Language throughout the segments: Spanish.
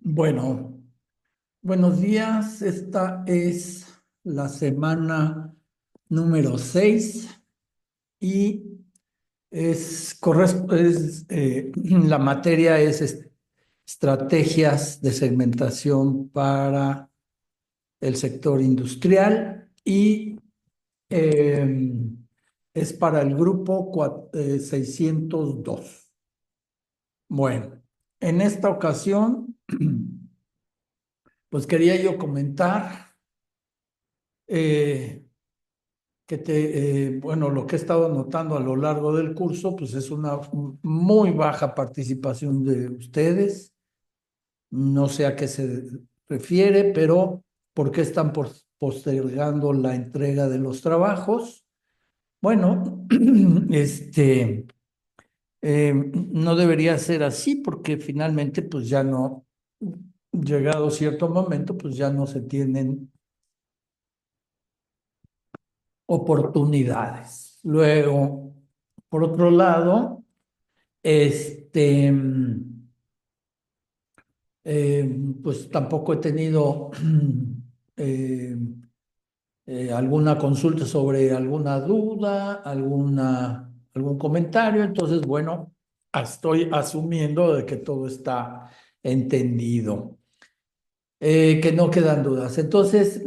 Bueno, buenos días. Esta es la semana número 6 y la materia es estrategias de segmentación para el sector industrial y eh, es para el grupo 602. Bueno, en esta ocasión, pues quería yo comentar. eh, bueno, lo que he estado notando a lo largo del curso, pues es una muy baja participación de ustedes. No sé a qué se refiere, pero ¿por qué están postergando la entrega de los trabajos? Bueno, no debería ser así porque finalmente, pues ya no, llegado cierto momento, pues ya no se tienen oportunidades. Luego, por otro lado, este, pues tampoco he tenido eh, alguna consulta sobre alguna duda, algún comentario. Entonces, bueno, estoy asumiendo de que todo está entendido, que no quedan dudas. Entonces,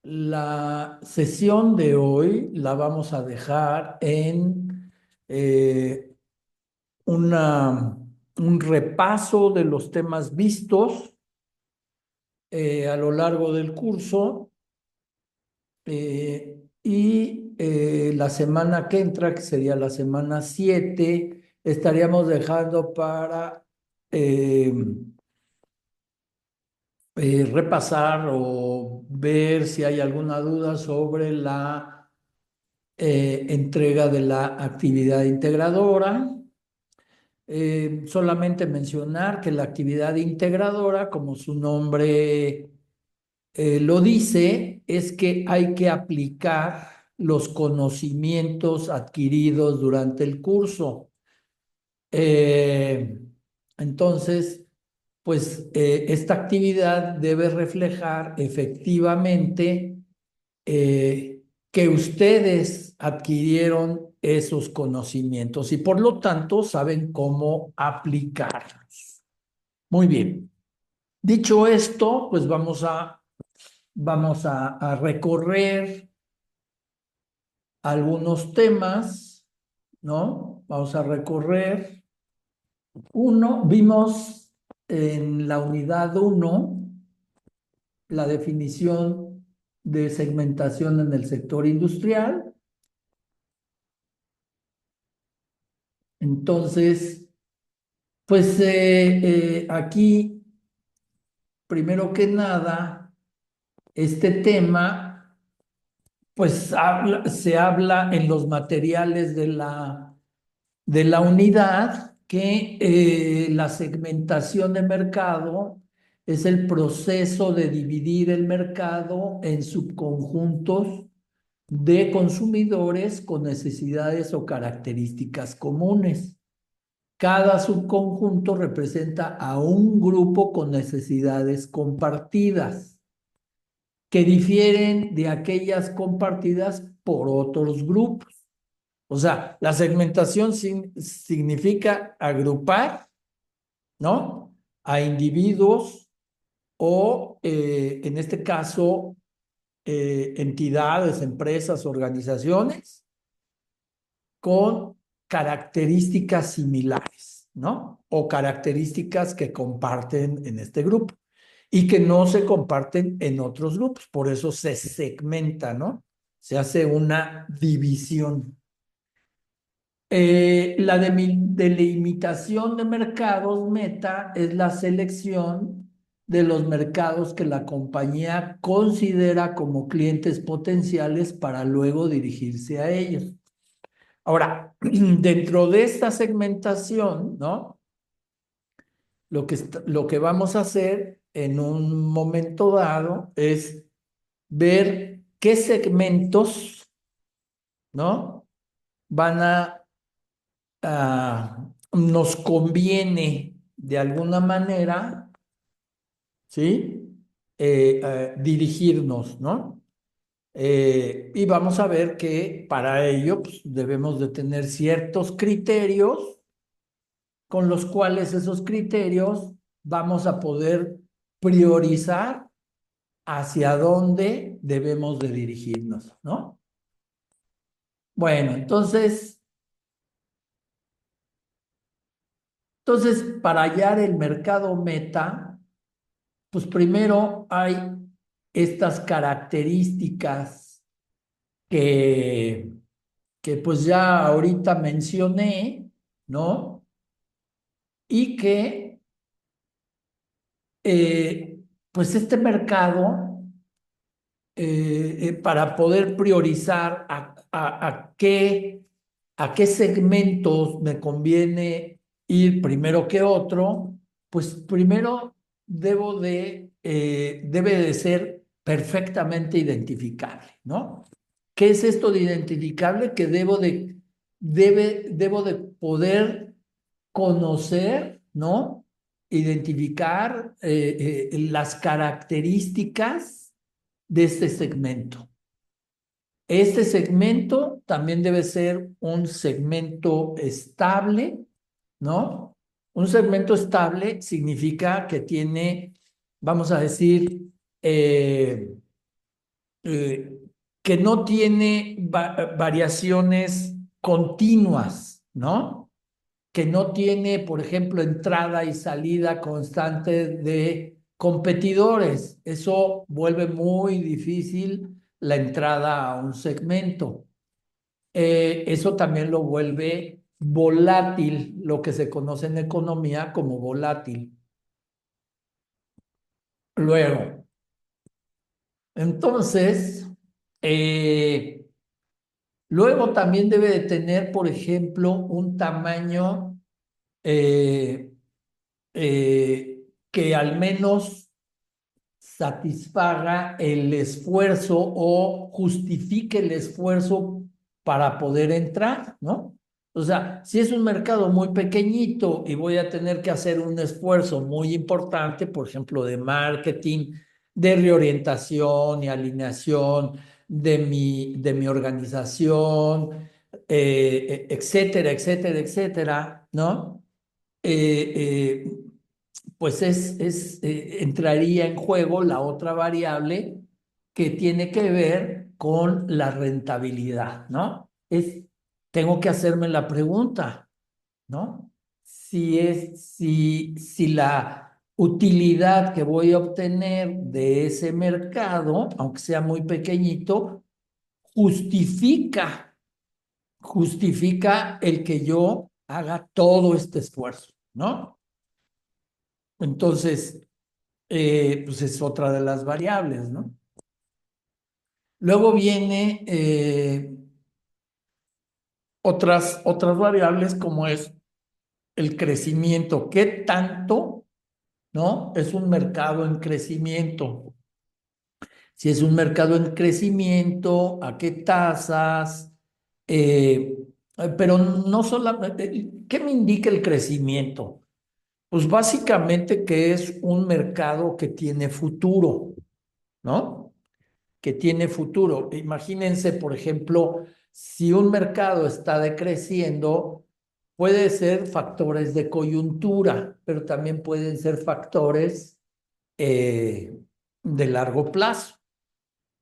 la sesión de hoy la vamos a dejar en eh, una, un repaso de los temas vistos a lo largo del curso, y la semana que entra, que sería la semana 7, estaríamos dejando para eh, repasar o ver si hay alguna duda sobre la entrega de la actividad integradora. Solamente mencionar que la actividad integradora, como su nombre lo dice, es que hay que aplicar los conocimientos adquiridos durante el curso. Eh, entonces, pues esta actividad debe reflejar efectivamente que ustedes adquirieron esos conocimientos y por lo tanto saben cómo aplicarlos. Muy bien. Dicho esto, pues vamos a recorrer algunos temas, ¿no? Vamos a recorrer uno. Vimos en la unidad uno la definición de segmentación en el sector industrial. Entonces, pues aquí, primero que nada, este tema, pues se habla en los materiales de la unidad que la segmentación de mercado es el proceso de dividir el mercado en subconjuntos de consumidores con necesidades o características comunes. Cada subconjunto representa a un grupo con necesidades compartidas, que difieren de aquellas compartidas por otros grupos. O sea, la segmentación significa agrupar, ¿no? A individuos o, en este caso, entidades, empresas, organizaciones con características similares, ¿no? O características que comparten en este grupo y que no se comparten en otros grupos. Por eso se segmenta, ¿no? Se hace una división. La delimitación de mercados meta es la selección de los mercados que la compañía considera como clientes potenciales para luego dirigirse a ellos. Ahora, dentro de esta segmentación, ¿no? Lo que vamos a hacer en un momento dado es ver qué segmentos, ¿no? Van a nos conviene de alguna manera, ¿sí? Dirigirnos, ¿no? Y vamos a ver que para ello pues, debemos de tener ciertos criterios con los cuales esos criterios vamos a poder priorizar hacia dónde debemos de dirigirnos, ¿no? Bueno, entonces para hallar el mercado meta, pues primero hay estas características que, que pues ya ahorita mencioné, ¿no? Y que eh, pues este mercado, para poder priorizar a qué segmentos me conviene ir primero que otro, pues primero debe de ser perfectamente identificable, ¿no? ¿Qué es esto de identificable? Que debo de poder conocer, ¿no? Identificar las características de este segmento. Este segmento también debe ser un segmento estable, ¿no? Un segmento estable significa que tiene, vamos a decir, eh, eh, que no tiene variaciones continuas, ¿no? Que no tiene, por ejemplo, entrada y salida constante de competidores. Eso vuelve muy difícil la entrada a un segmento. Eso también lo vuelve volátil, lo que se conoce en economía como volátil. Luego, entonces, eh, luego también debe de tener, por ejemplo, un tamaño eh, que al menos satisfaga el esfuerzo o justifique el esfuerzo para poder entrar, ¿no? O sea, si es un mercado muy pequeñito y voy a tener que hacer un esfuerzo muy importante, por ejemplo, de marketing, de reorientación y alineación de mi organización, etcétera, etcétera, etcétera, ¿no? Eh, eh, pues entraría en juego la otra variable que tiene que ver con la rentabilidad, ¿no? Tengo que hacerme la pregunta, ¿no? Si la utilidad que voy a obtener de ese mercado, aunque sea muy pequeñito, justifica, justifica el que yo haga todo este esfuerzo, ¿no? Entonces, pues es otra de las variables, ¿no? Luego viene otras variables como es el crecimiento. ¿Qué tanto, no? Es un mercado en crecimiento. Si es un mercado en crecimiento, ¿a qué tasas? Eh, pero no solamente, ¿qué me indica el crecimiento? Pues básicamente que es un mercado que tiene futuro, ¿no? Que tiene futuro. Imagínense, por ejemplo, si un mercado está decreciendo, puede ser factores de coyuntura, pero también pueden ser factores eh, de largo plazo.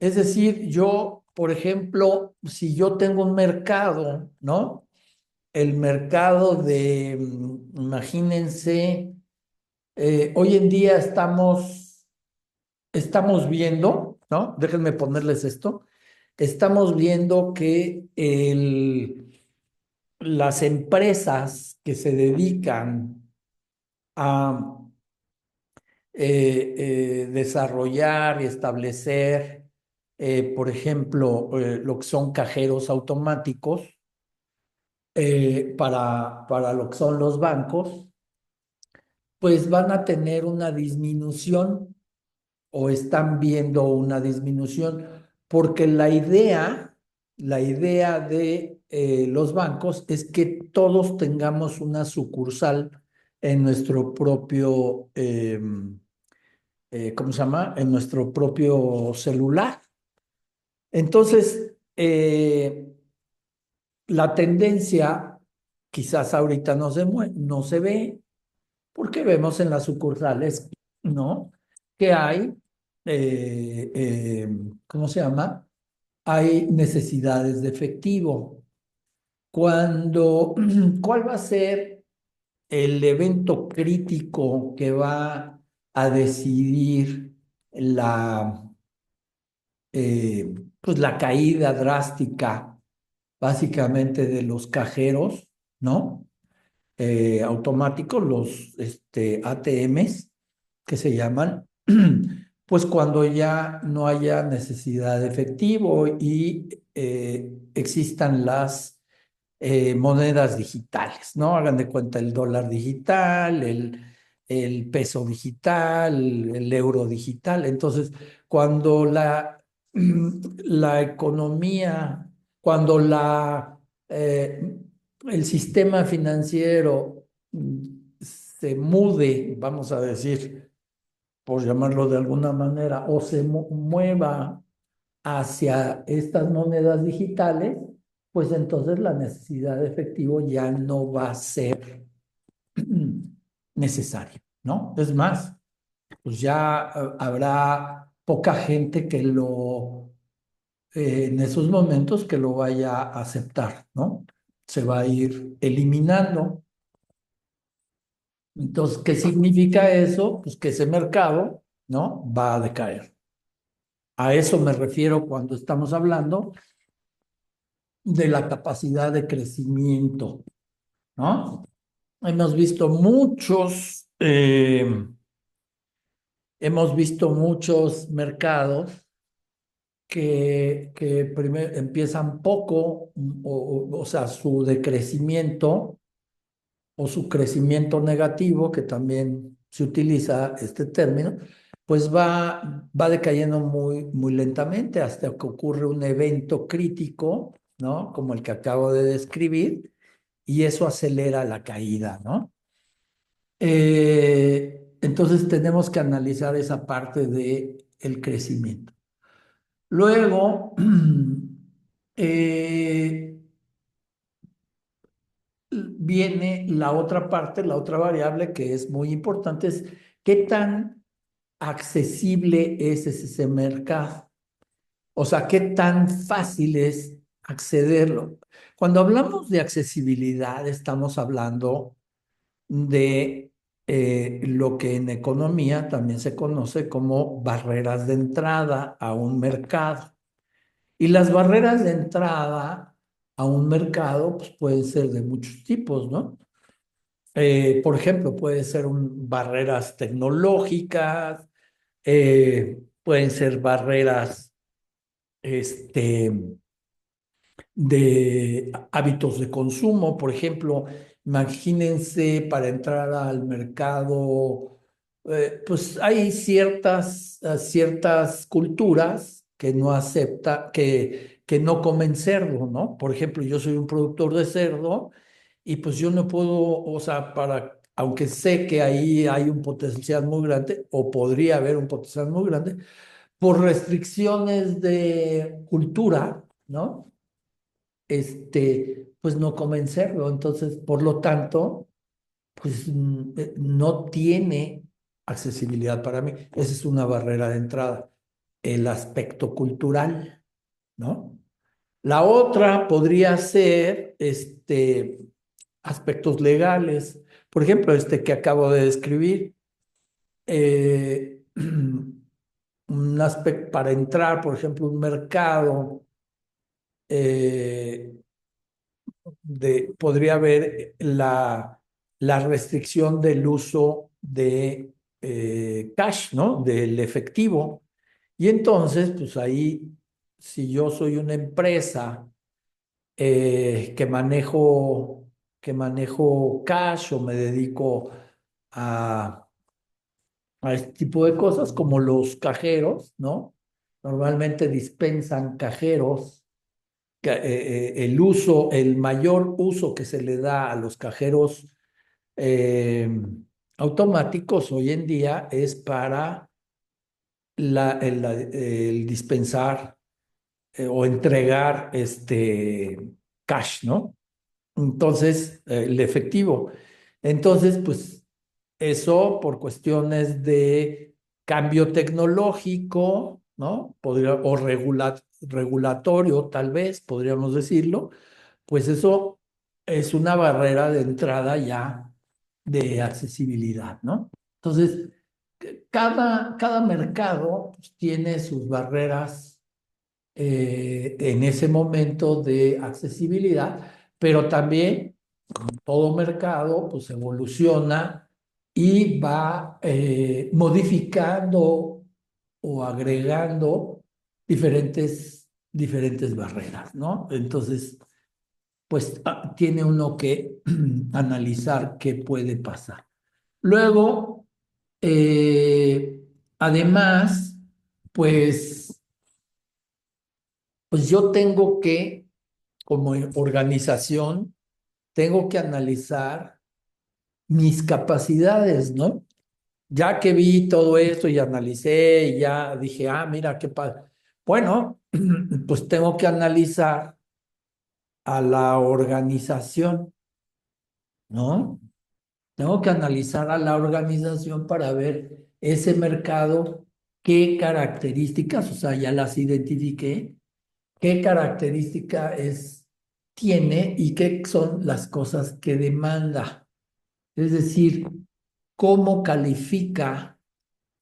Es decir, yo, por ejemplo, si yo tengo un mercado, ¿no? El mercado imagínense, hoy en día estamos viendo, ¿no? Déjenme ponerles esto. Estamos viendo que las empresas que se dedican a desarrollar y establecer, por ejemplo, lo que son cajeros automáticos para lo que son los bancos, pues van a tener una disminución o están viendo una disminución, porque la idea de los bancos es que todos tengamos una sucursal en nuestro propio, ¿cómo se llama? En nuestro propio celular. Entonces, la tendencia quizás ahorita no se ve porque vemos en las sucursales, ¿no? Que hay, eh, eh, ¿cómo se llama? Hay necesidades de efectivo. Cuando, ¿cuál va a ser el evento crítico que va a decidir la, pues la caída drástica, básicamente, de los cajeros, ¿no? Automáticos, los ATMs, que se llaman, pues cuando ya no haya necesidad de efectivo y existan las monedas digitales, ¿no? Hagan de cuenta el dólar digital, el peso digital, el euro digital. Entonces, cuando la economía, cuando el sistema financiero se mude, vamos a decir, por llamarlo de alguna manera, o se mueva hacia estas monedas digitales, pues entonces la necesidad de efectivo ya no va a ser necesaria, ¿no? Es más, pues ya habrá poca gente en esos momentos que lo vaya a aceptar, ¿no? Se va a ir eliminando. Entonces, ¿qué significa eso? Pues que ese mercado, ¿no? Va a decaer. A eso me refiero cuando estamos hablando de la capacidad de crecimiento, ¿no? Hemos visto muchos mercados que primero empiezan poco, o sea, su decrecimiento o su crecimiento negativo, que también se utiliza este término, pues va decayendo muy, muy lentamente hasta que ocurre un evento crítico, ¿no? Como el que acabo de describir, y eso acelera la caída, ¿no? Entonces tenemos que analizar esa parte de el crecimiento. Luego, eh, viene la otra parte, la otra variable que es muy importante, es qué tan accesible es ese mercado. O sea, qué tan fácil es accederlo. Cuando hablamos de accesibilidad, estamos hablando de lo que en economía también se conoce como barreras de entrada a un mercado. Y las barreras de entrada a un mercado pues, pueden ser de muchos tipos, ¿no? Por ejemplo, pueden ser barreras tecnológicas, pueden ser barreras este, de hábitos de consumo. Por ejemplo, imagínense para entrar al mercado, pues hay ciertas culturas que no que no comen cerdo, ¿no? Por ejemplo, yo soy un productor de cerdo y pues yo no puedo, o sea, aunque sé que ahí hay un potencial muy grande, o podría haber un potencial muy grande, por restricciones de cultura, ¿no? Pues no comen cerdo. Entonces, por lo tanto, pues no tiene accesibilidad para mí. Esa es una barrera de entrada. El aspecto cultural, ¿no? La otra podría ser, aspectos legales. Por ejemplo, este que acabo de describir. Un aspecto para entrar, por ejemplo, un mercado eh, podría haber la restricción del uso de cash, ¿no? Del efectivo. Y entonces, pues ahí, si yo soy una empresa que manejo cash o me dedico a, a este tipo de cosas, como los cajeros, ¿no? Normalmente dispensan cajeros el uso, el mayor uso que se le da a los cajeros eh, automáticos hoy en día es para el dispensar o entregar cash, ¿no? Entonces, el efectivo. Entonces, pues eso por cuestiones de cambio tecnológico, ¿no? O regulatorio, tal vez, podríamos decirlo, pues eso es una barrera de entrada ya de accesibilidad, ¿no? Entonces, cada mercado pues, tiene sus barreras en ese momento de accesibilidad, pero también todo mercado pues evoluciona y va modificando o agregando diferentes barreras, ¿no? Entonces, pues tiene uno que analizar qué puede pasar. Luego, eh, además, pues, pues yo tengo que, como organización, tengo que analizar mis capacidades, ¿no? Ya que vi todo esto y analicé y ya dije, ah, mira, qué padre. Bueno, pues tengo que analizar a la organización, ¿no? Tengo que analizar a la organización para ver ese mercado, qué características, o sea, ya las identifiqué, qué tiene y qué son las cosas que demanda. Es decir, cómo califica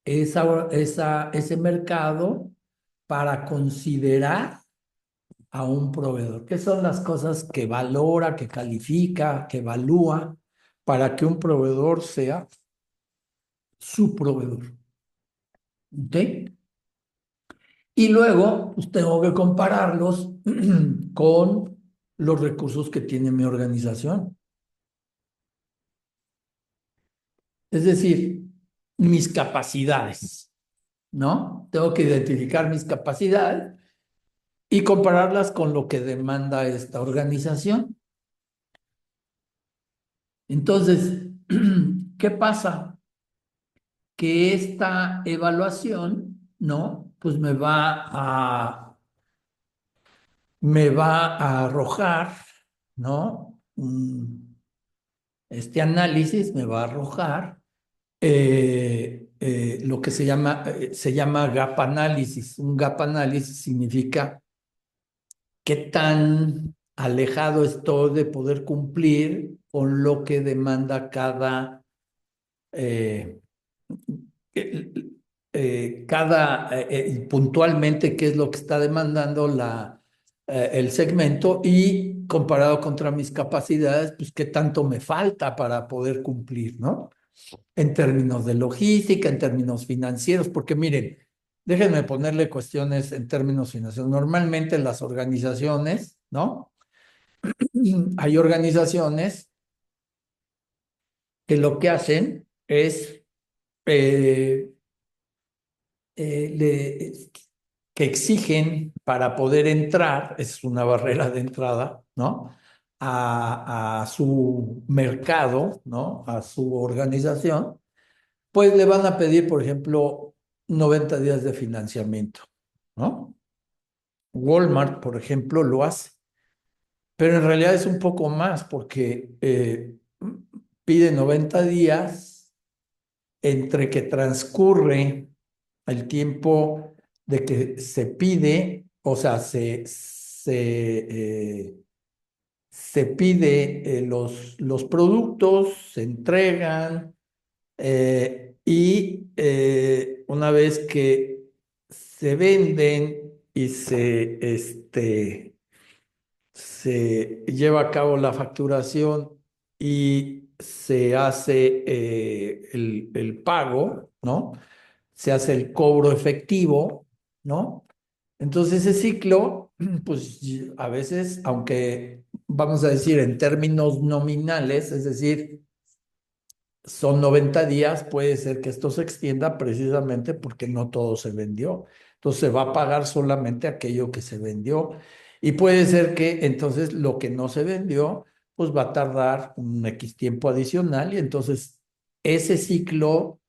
ese mercado para considerar a un proveedor. ¿Qué son las cosas que valora, que califica, que evalúa para que un proveedor sea su proveedor? ¿Ok? Y luego, pues tengo que compararlos con los recursos que tiene mi organización. Es decir, mis capacidades, ¿no? Tengo que identificar mis capacidades y compararlas con lo que demanda esta organización. Entonces, ¿qué pasa? Que esta evaluación, ¿no? Pues me va a arrojar, ¿no? Este análisis me va a arrojar lo que se llama gap análisis. Un gap análisis significa qué tan alejado estoy de poder cumplir con lo que demanda eh, eh, puntualmente qué es lo que está demandando el segmento y comparado contra mis capacidades, pues qué tanto me falta para poder cumplir, ¿no? En términos de logística, en términos financieros, porque miren, déjenme ponerle cuestiones en términos financieros. Normalmente las organizaciones, ¿no? Hay organizaciones que lo que hacen es eh, que exigen para poder entrar, es una barrera de entrada, ¿no? A su mercado, ¿no? A su organización, pues le van a pedir, por ejemplo, 90 días de financiamiento, ¿no? Walmart, por ejemplo, lo hace, pero en realidad es un poco más porque pide 90 días entre que transcurre el tiempo de que se pide, o sea, se pide los productos, se entregan y una vez que se venden y se lleva a cabo la facturación y se hace el pago, ¿no? Se hace el cobro efectivo, ¿no? Entonces ese ciclo, pues a veces, aunque vamos a decir en términos nominales, es decir, son 90 días, puede ser que esto se extienda precisamente porque no todo se vendió. Entonces se va a pagar solamente aquello que se vendió. Y puede ser que entonces lo que no se vendió, pues va a tardar un X tiempo adicional y entonces ese ciclo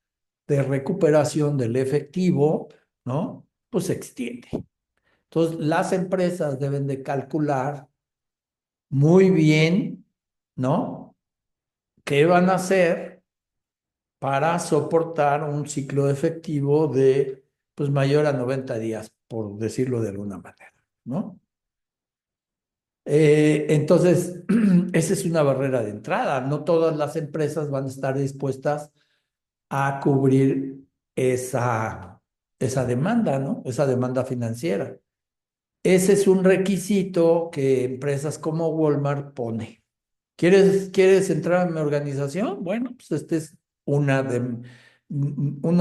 de recuperación del efectivo, ¿no? Pues se extiende. Entonces, las empresas deben de calcular muy bien, ¿no? ¿Qué van a hacer para soportar un ciclo efectivo de, pues, mayor a 90 días, por decirlo de alguna manera, ¿no? Entonces, esa es una barrera de entrada. No todas las empresas van a estar dispuestas a cubrir esa demanda, ¿no? Esa demanda financiera. Ese es un requisito que empresas como Walmart pone. ¿Quieres entrar a mi organización? Bueno, pues este es uno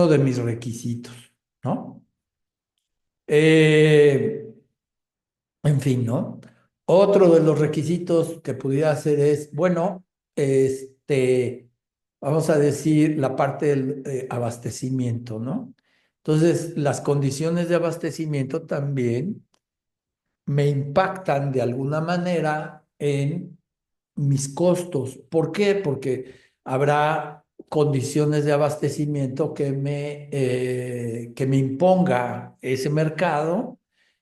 de mis requisitos, ¿no? Eh, en fin, ¿no? Otro de los requisitos que pudiera hacer es, bueno, vamos a decir la parte del abastecimiento, ¿no? Entonces, las condiciones de abastecimiento también me impactan de alguna manera en mis costos. ¿Por qué? Porque habrá condiciones de abastecimiento que me imponga ese mercado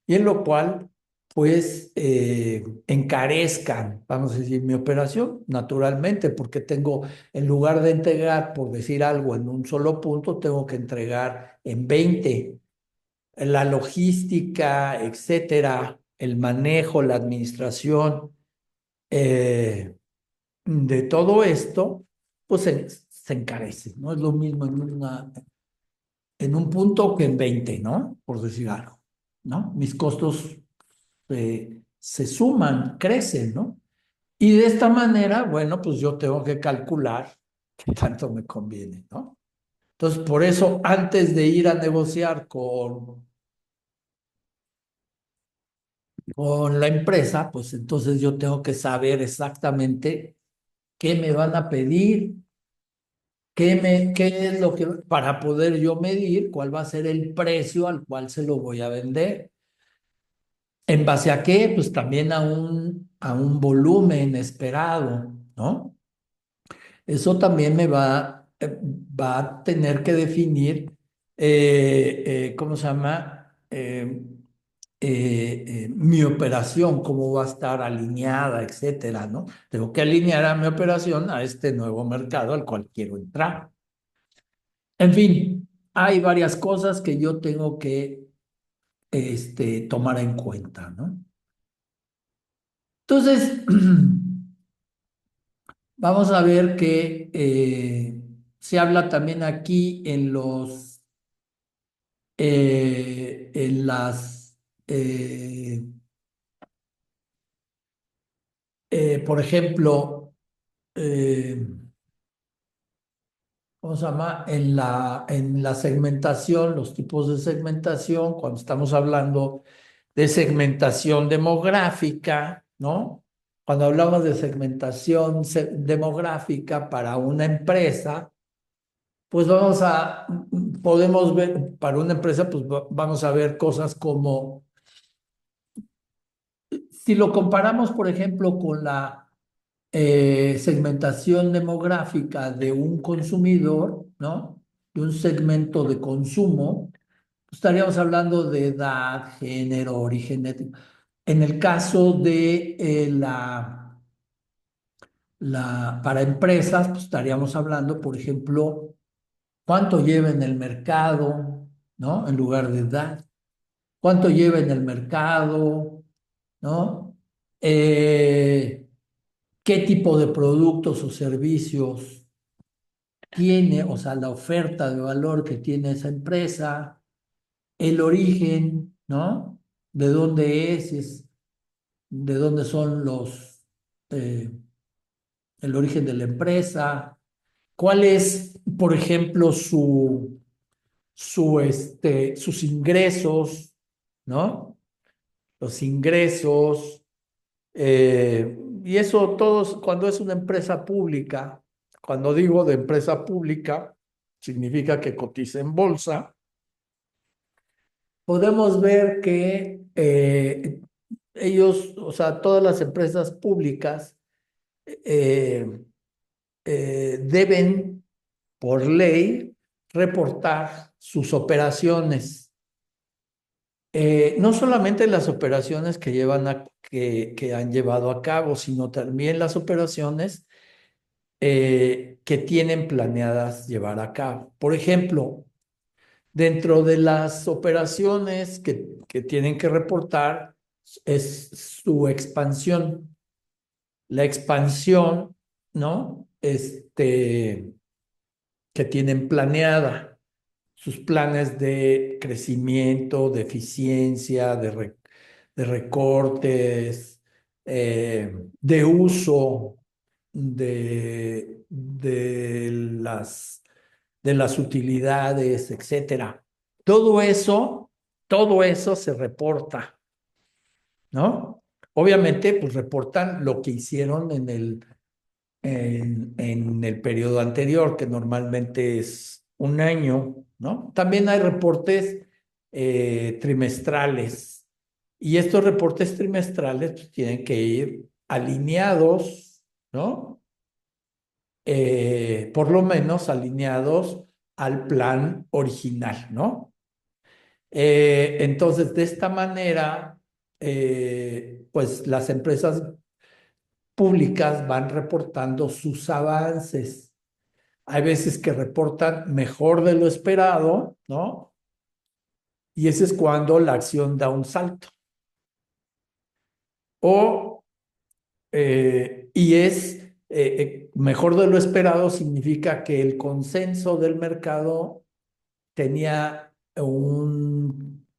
y en lo cual pues encarezcan, vamos a decir, mi operación naturalmente, porque tengo, en lugar de entregar, por decir algo, en un solo punto, tengo que entregar en 20. La logística, etcétera, el manejo, la administración eh, de todo esto, pues se encarece, ¿no? Es lo mismo en un punto que en 20, ¿no? Por decir algo, ¿no? Mis costos se suman, crecen, ¿no? Y de esta manera, bueno, pues yo tengo que calcular qué tanto me conviene, ¿no? Entonces, por eso, antes de ir a negociar con la empresa, pues entonces yo tengo que saber exactamente qué me van a pedir, qué es lo que, para poder yo medir cuál va a ser el precio al cual se lo voy a vender. ¿En base a qué? Pues también a un volumen esperado, ¿no? Eso también va a tener que definir, ¿cómo se llama? Mi operación, cómo va a estar alineada, etcétera, ¿no? Tengo que alinear a mi operación a este nuevo mercado al cual quiero entrar. En fin, hay varias cosas que yo tengo que tomar en cuenta, ¿no? Entonces, vamos a ver que se habla también aquí en por ejemplo, eh, ¿cómo se llama? En la segmentación, los tipos de segmentación, cuando estamos hablando de segmentación demográfica, ¿no? Cuando hablamos de segmentación demográfica para una empresa, pues podemos ver, para una empresa, pues vamos a ver cosas como, si lo comparamos, por ejemplo, con la segmentación demográfica de un consumidor, ¿no? De un segmento de consumo, pues estaríamos hablando de edad, género, origen étnico. En el caso de para empresas, pues estaríamos hablando, por ejemplo, cuánto lleva en el mercado, ¿no? En lugar de edad, cuánto lleva en el mercado, ¿no? ¿Qué tipo de productos o servicios tiene, o sea, la oferta de valor que tiene esa empresa, el origen, ¿no? ¿De dónde de dónde son eh, el origen de la empresa? ¿Cuál es, por ejemplo, sus ingresos, ¿no? Los ingresos, y eso todos, cuando es una empresa pública, cuando digo de empresa pública, significa que cotiza en bolsa, podemos ver que ellos, o sea, todas las empresas públicas eh, deben, por ley, reportar sus operaciones. No solamente las operaciones que han llevado a cabo, sino también las operaciones que tienen planeadas llevar a cabo. Por ejemplo, dentro de las operaciones que tienen que reportar es su expansión. La expansión, ¿no? Que tienen planeada, sus planes de crecimiento, de eficiencia, de recortes, de uso de las utilidades, etcétera. Todo eso se reporta, ¿no? Obviamente, pues reportan lo que hicieron en el periodo anterior, que normalmente es un año, ¿no? También hay reportes trimestrales y estos reportes trimestrales pues, tienen que ir alineados, ¿no? Por lo menos alineados al plan original, ¿no? Entonces, de esta manera, pues las empresas públicas van reportando sus avances. Hay veces que reportan mejor de lo esperado, ¿no? Y ese es cuando la acción da un salto. O, y es mejor de lo esperado significa que el consenso del mercado tenía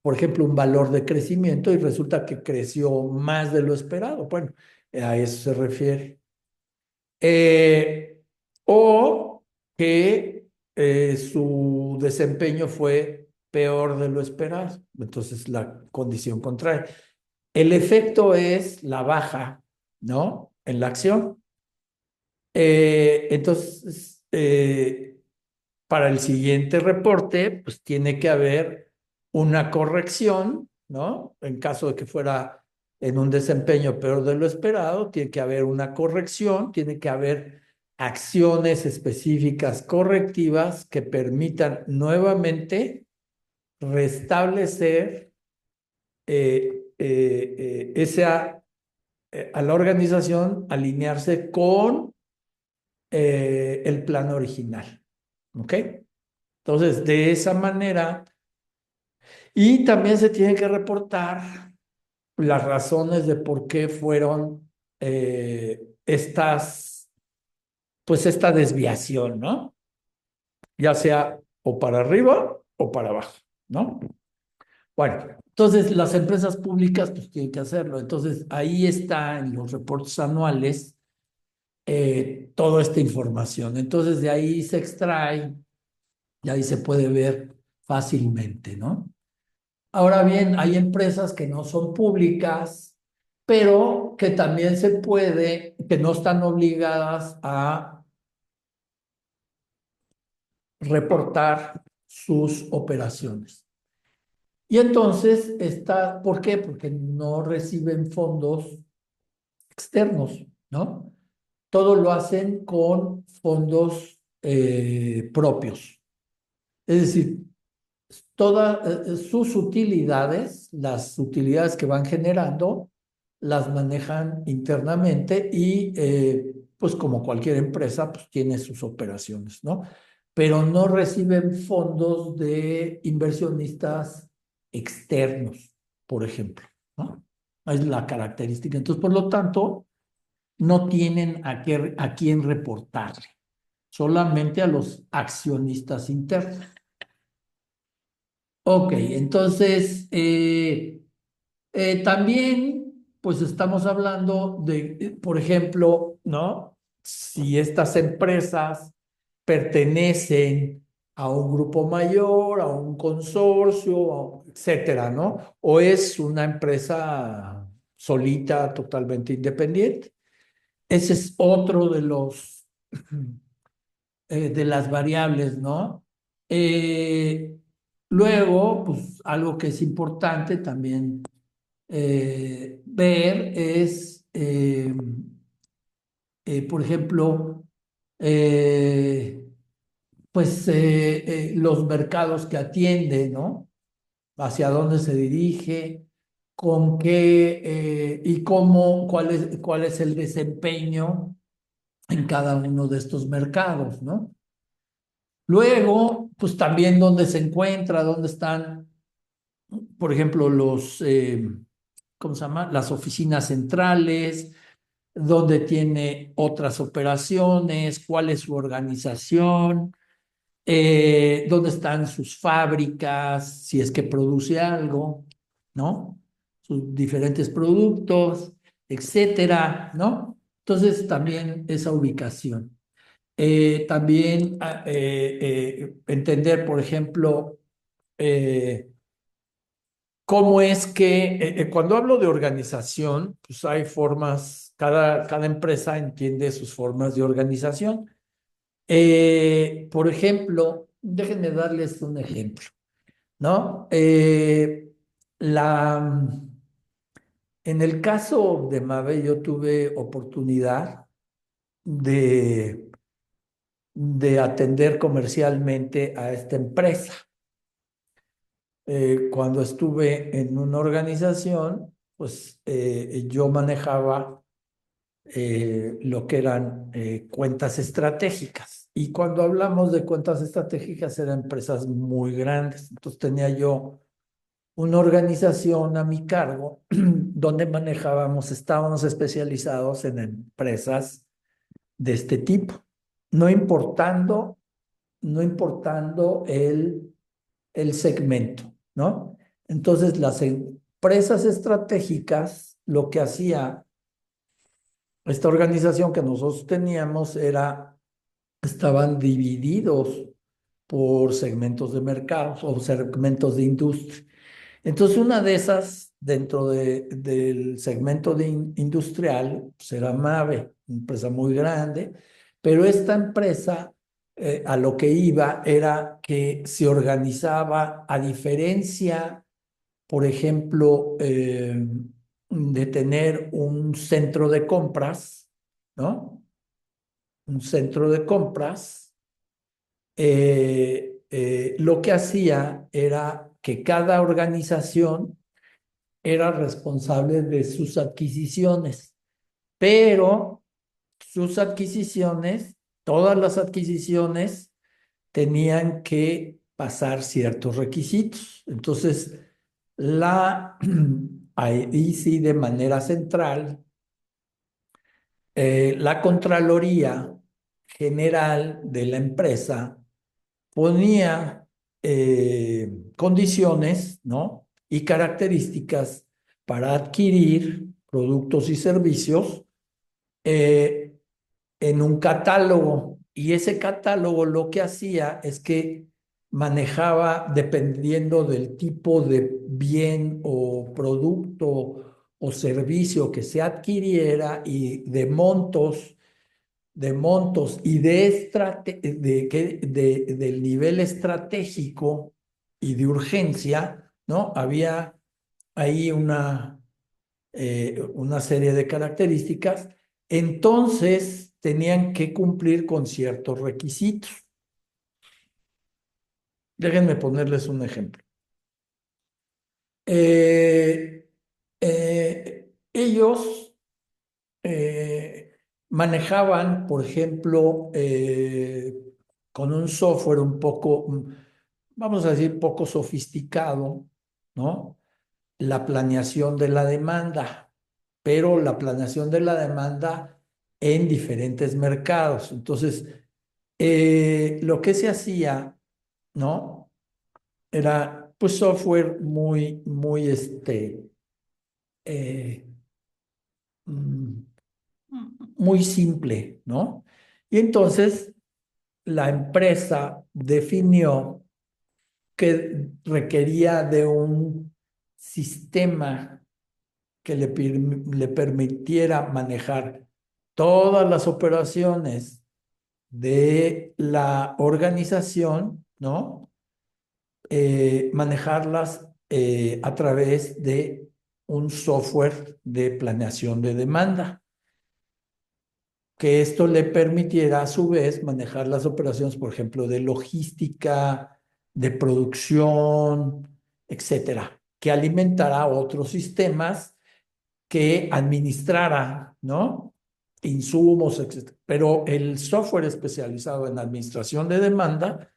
por ejemplo, un valor de crecimiento y resulta que creció más de lo esperado. Bueno, a eso se refiere. Eh, o que su desempeño fue peor de lo esperado. Entonces, la condición contraria. El efecto es la baja, ¿no? En la acción. Entonces, para el siguiente reporte, pues tiene que haber una corrección, ¿no? En caso de que fuera en un desempeño peor de lo esperado, tiene que haber una corrección, tiene que haber acciones específicas correctivas que permitan nuevamente restablecer a la organización, alinearse con el plan original. ¿Ok? Entonces, de esa manera, y también se tiene que reportar las razones de por qué fueron pues esta desviación, ¿no? Ya sea o para arriba o para abajo, ¿no? Bueno, entonces las empresas públicas pues tienen que hacerlo. Entonces ahí está en los reportes anuales toda esta información. Entonces de ahí se extrae y ahí se puede ver fácilmente, ¿no? Ahora bien, hay empresas que no son públicas, pero que también que no están obligadas a reportar sus operaciones. Y entonces ¿por qué? Porque no reciben fondos externos, ¿no? Todo lo hacen con fondos propios. Es decir, todas sus utilidades, las utilidades que van generando, las manejan internamente y pues como cualquier empresa, pues tiene sus operaciones, ¿no? Pero no reciben fondos de inversionistas externos, por ejemplo, ¿no? Es la característica. Entonces, por lo tanto, no tienen a quién reportarle, solamente a los accionistas internos. Ok, entonces también pues estamos hablando de, por ejemplo, ¿no? Si estas empresas pertenecen a un grupo mayor, a un consorcio, etcétera, ¿no? O es una empresa solita, totalmente independiente. Ese es otro de las variables, ¿no? Eh, Luego, pues algo que es importante también ver es, por ejemplo, eh, pues los mercados que atiende, ¿no? Hacia dónde se dirige, con qué y cómo, cuál es el desempeño en cada uno de estos mercados, ¿no? Luego, pues también dónde se encuentra, dónde están, por ejemplo, ¿cómo se llama? Las oficinas centrales, dónde tiene otras operaciones, cuál es su organización, dónde están sus fábricas, si es que produce algo, ¿no? Sus diferentes productos, etcétera, ¿no? Entonces, también esa ubicación. También entender, por ejemplo, eh, cómo es que cuando hablo de organización, pues hay formas, cada empresa entiende sus formas de organización. Por ejemplo, déjenme darles un ejemplo, ¿no? La, en el caso de Mave, yo tuve oportunidad de, de atender comercialmente a esta empresa. Cuando estuve en una organización, pues yo manejaba lo que eran cuentas estratégicas. Y cuando hablamos de cuentas estratégicas, eran empresas muy grandes. Entonces tenía yo una organización a mi cargo donde manejábamos, estábamos especializados en empresas de este tipo, no importando, no importando el segmento, ¿no? Entonces las empresas estratégicas, lo que hacía esta organización que nosotros teníamos era, estaban divididos por segmentos de mercados o segmentos de industria. Entonces, una de esas, dentro del segmento industrial, pues era Mave, una empresa muy grande, pero esta empresa, a lo que iba era que se organizaba a diferencia, por ejemplo, de tener un centro de compras, ¿no? Un centro de compras, lo que hacía era que cada organización era responsable de sus adquisiciones, pero sus adquisiciones, todas las adquisiciones tenían que pasar ciertos requisitos. Entonces, ahí sí, de manera central, la Contraloría General de la empresa ponía condiciones, ¿no? Y características para adquirir productos y servicios eh, en un catálogo. Y ese catálogo lo que hacía es que manejaba, dependiendo del tipo de bien o producto o servicio que se adquiriera y de montos y del nivel estratégico y de urgencia, ¿no? Había ahí una serie de características. Entonces tenían que cumplir con ciertos requisitos. Déjenme ponerles un ejemplo. Eh, ellos manejaban, por ejemplo, con un software un poco, vamos a decir, poco sofisticado, ¿no? La planeación de la demanda, pero la planeación de la demanda en diferentes mercados. Entonces, lo que se hacía, ¿no? Era pues software muy eh, mm, muy simple, ¿no? Y entonces la empresa definió que requería de un sistema que le permitiera manejar todas las operaciones de la organización, ¿no? Manejarlas a través de un software de planeación de demanda, que esto le permitiera a su vez manejar las operaciones, por ejemplo, de logística, de producción, etcétera, que alimentara otros sistemas que administrara, ¿no? Insumos, etcétera. Pero el software especializado en administración de demanda,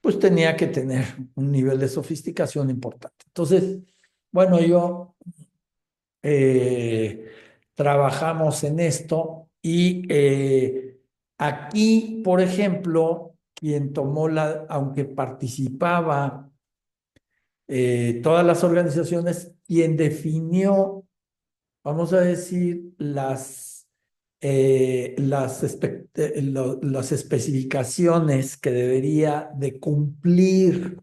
pues tenía que tener un nivel de sofisticación importante. Entonces, bueno, yo eh, trabajamos en esto y aquí, por ejemplo, quien tomó aunque participaba todas las organizaciones, quien definió, vamos a decir, las especificaciones que debería de cumplir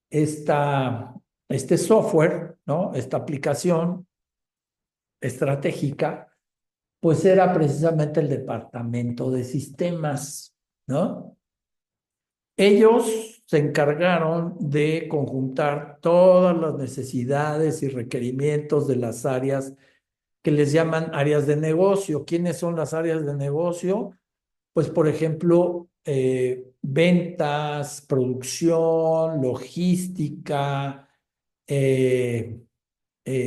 esta, este software, ¿no? Esta aplicación estratégica, pues era precisamente el departamento de sistemas, ¿no? Ellos se encargaron de conjuntar todas las necesidades y requerimientos de las áreas que les llaman áreas de negocio. ¿Quiénes son las áreas de negocio? Pues, por ejemplo, ventas, producción, logística, eh,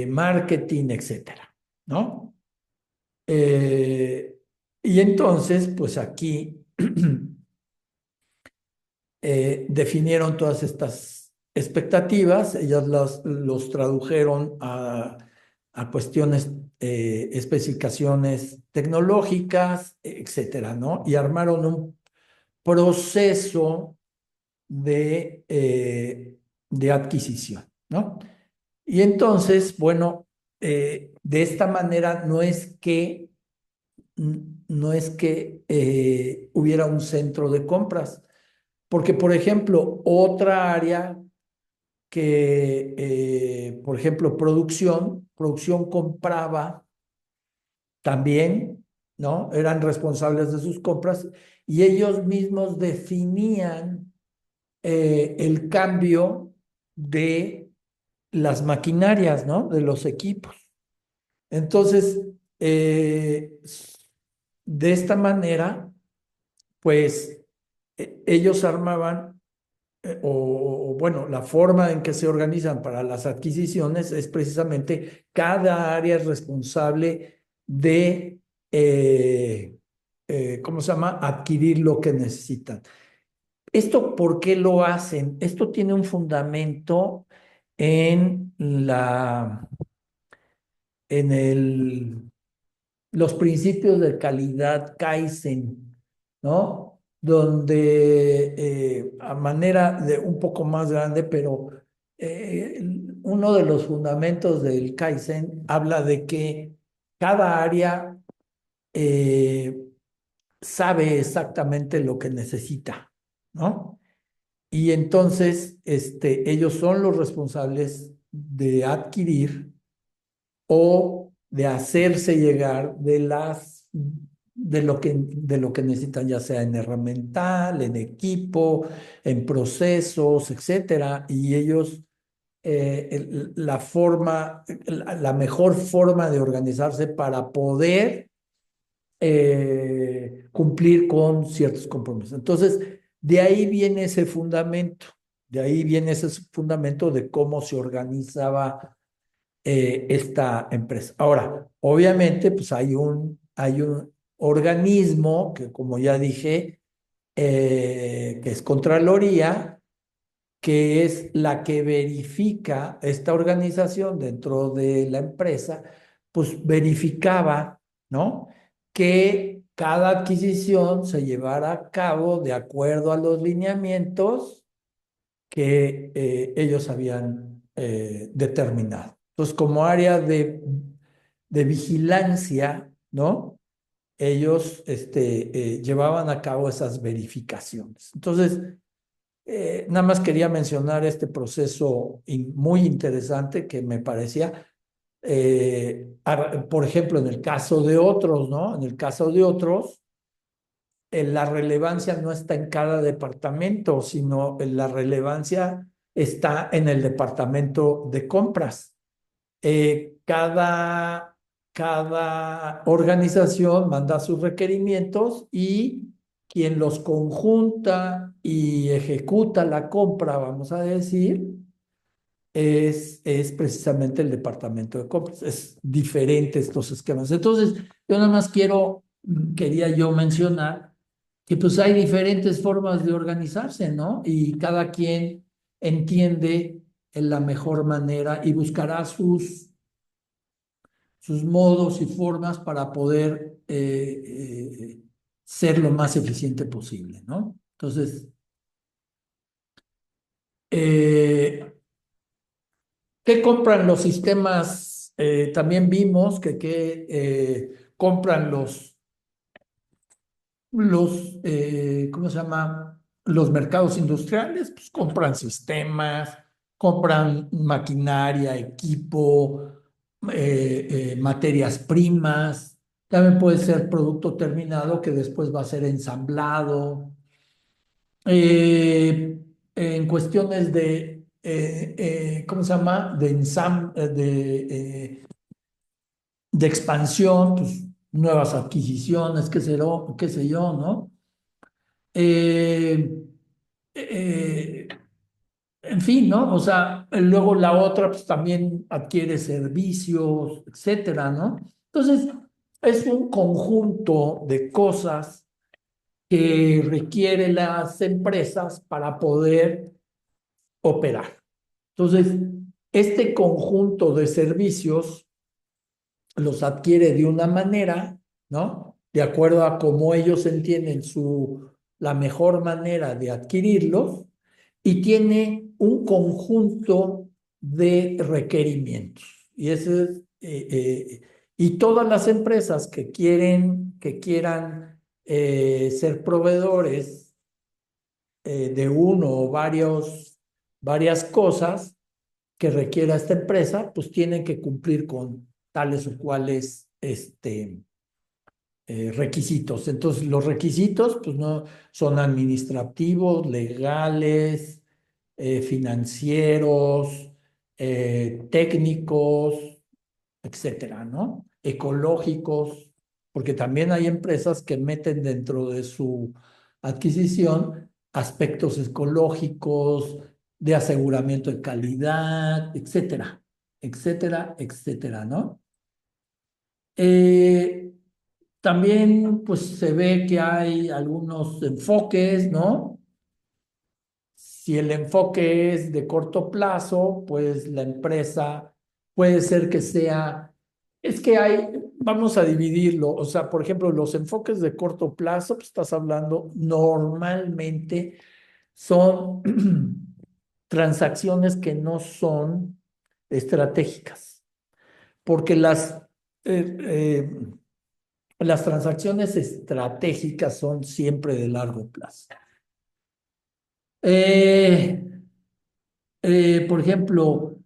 marketing, etcétera, ¿no? Eh, y entonces, pues aquí definieron todas estas expectativas, ellas los tradujeron a cuestiones, especificaciones tecnológicas, etcétera, ¿no? Y armaron un proceso de adquisición, ¿no? Y entonces, bueno, de esta manera no es que hubiera un centro de compras, porque, por ejemplo, otra área que, por ejemplo, producción compraba también, ¿no? Eran responsables de sus compras y ellos mismos definían el cambio de las maquinarias, ¿no? De los equipos. Entonces, de esta manera, pues ellos armaban, bueno, la forma en que se organizan para las adquisiciones es precisamente cada área es responsable de, ¿cómo se llama? Adquirir lo que necesitan. ¿Esto por qué lo hacen? Esto tiene un fundamento en en los principios de calidad Kaizen, ¿no? Donde a manera de un poco más grande, pero eh, uno de los fundamentos del Kaizen habla de que cada área eh, sabe exactamente lo que necesita, ¿no? Y entonces ellos son los responsables de adquirir o de hacerse llegar de lo que necesitan, ya sea en herramental, en equipo, en procesos, etcétera. Y ellos, la mejor forma de organizarse para poder cumplir con ciertos compromisos. Entonces, de ahí viene ese fundamento, de ahí viene ese fundamento de cómo se organizaba esta empresa. Ahora, obviamente, pues hay un organismo que, como ya dije, que es Contraloría, que es la que verifica esta organización dentro de la empresa, pues verificaba, ¿no? Que cada adquisición se llevara a cabo de acuerdo a los lineamientos que ellos habían determinado. Entonces, como área de vigilancia, ¿no? Ellos llevaban a cabo esas verificaciones. Entonces, nada más quería mencionar este proceso muy interesante que me parecía, por ejemplo, en el caso de otros, ¿no? En el caso de otros, la relevancia no está en cada departamento, sino la relevancia está en el departamento de compras. cada organización manda sus requerimientos y quien los conjunta y ejecuta la compra, vamos a decir, es precisamente el departamento de compras. Es diferente estos esquemas. Entonces, yo nada más quería yo mencionar que pues hay diferentes formas de organizarse, ¿no? Y cada quien entiende en la mejor manera y buscará sus modos y formas para poder ser lo más eficiente posible, ¿no? Entonces, eh, ¿qué compran los sistemas? También vimos que compran ¿cómo se llama? Los mercados industriales, pues compran sistemas, compran maquinaria, equipo, materias primas. También puede ser producto terminado que después va a ser ensamblado. Eh, en cuestiones ¿cómo se llama? De expansión, pues nuevas adquisiciones, qué sé yo, ¿no? Eh, eh, en fin, ¿no? O sea, luego la otra pues también adquiere servicios, etcétera, ¿no? Entonces, es un conjunto de cosas que requieren las empresas para poder operar. Entonces, este conjunto de servicios los adquiere de una manera, ¿no? De acuerdo a cómo ellos entienden la mejor manera de adquirirlos y tiene un conjunto de requerimientos. Y todas las empresas que quieran ser proveedores de uno o varias cosas, que requiera esta empresa, pues tienen que cumplir con tales o cuales requisitos. Entonces, los requisitos, pues no son administrativos, legales, financieros, técnicos, etcétera, ¿no? Ecológicos, porque también hay empresas que meten dentro de su adquisición aspectos ecológicos, de aseguramiento de calidad, etcétera, etcétera, etcétera, ¿no? Eh, También, pues, se ve que hay algunos enfoques, ¿no? Si el enfoque es de corto plazo, pues la empresa puede ser que es que vamos a dividirlo, o sea, por ejemplo, los enfoques de corto plazo, pues estás hablando, normalmente son transacciones que no son estratégicas, porque eh, eh, las transacciones estratégicas son siempre de largo plazo. Eh, por ejemplo,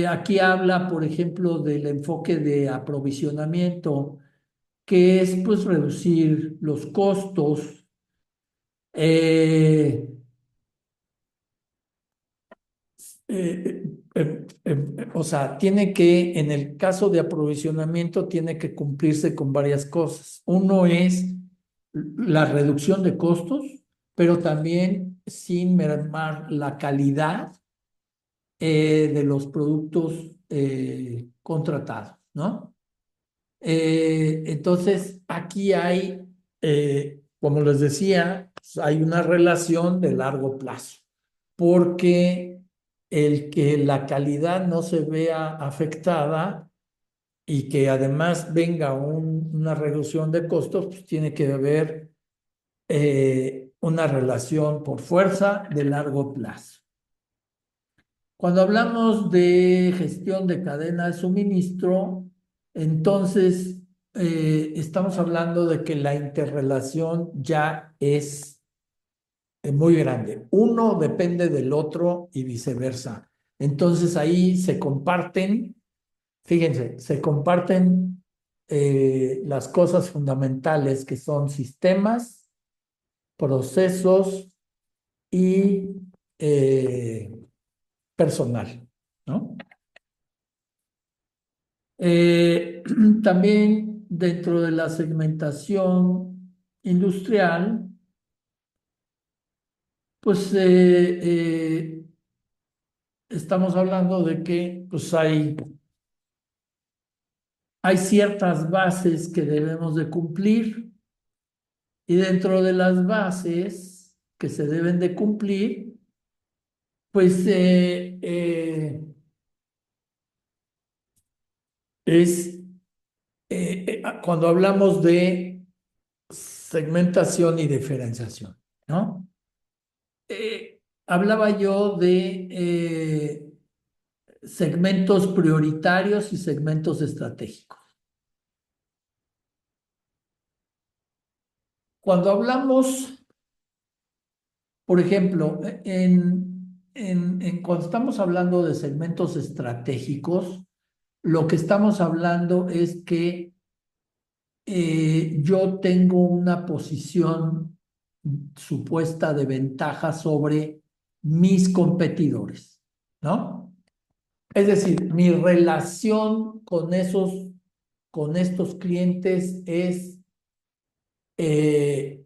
aquí habla, por ejemplo, del enfoque de aprovisionamiento, que es pues reducir los costos. eh, o sea, en el caso de aprovisionamiento, tiene que cumplirse con varias cosas. Uno es la reducción de costos, pero también sin mermar la calidad de los productos contratados, ¿no? Entonces, aquí como les decía, pues, hay una relación de largo plazo, porque el que la calidad no se vea afectada y que además venga una reducción de costos, pues tiene que haber una relación por fuerza de largo plazo. Cuando hablamos de gestión de cadena de suministro, entonces estamos hablando de que la interrelación ya es muy grande. Uno depende del otro y viceversa. Entonces ahí se comparten, fíjense, se comparten las cosas fundamentales que son sistemas, procesos y personal, ¿no? Eh, También dentro de la segmentación industrial, pues estamos hablando de que pues hay ciertas bases que debemos de cumplir y dentro de las bases que se deben de cumplir, pues es cuando hablamos de segmentación y diferenciación, ¿no? Hablaba yo de segmentos prioritarios y segmentos estratégicos. Cuando hablamos, por ejemplo, cuando estamos hablando de segmentos estratégicos, lo que estamos hablando es que yo tengo una posición supuesta de ventaja sobre mis competidores, ¿no? Es decir, mi relación con estos clientes es eh,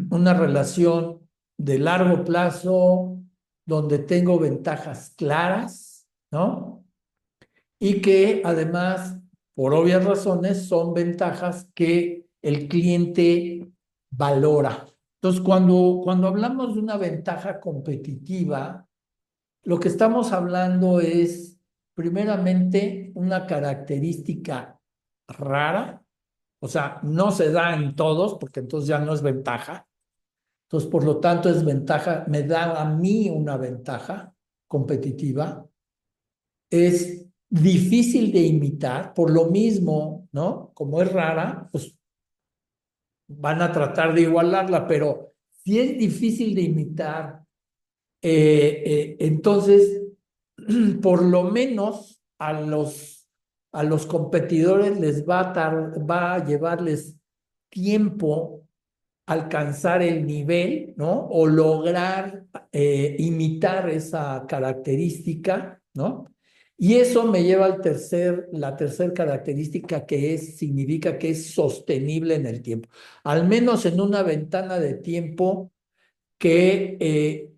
una relación de largo plazo donde tengo ventajas claras, ¿no? Y que además, por obvias razones, son ventajas que el cliente valora. Entonces, cuando hablamos de una ventaja competitiva, lo que estamos hablando es, primeramente, una característica rara, o sea, no se da en todos, porque entonces ya no es ventaja. Entonces, por lo tanto, es ventaja, me da a mí una ventaja competitiva. Es difícil de imitar, por lo mismo, ¿no? Como es rara, pues van a tratar de igualarla, pero si es difícil de imitar, entonces, por lo menos a los competidores les va a llevarles tiempo alcanzar el nivel, ¿no? O lograr imitar esa característica, ¿no? Y eso me lleva la tercera característica significa que es sostenible en el tiempo. Al menos en una ventana de tiempo que,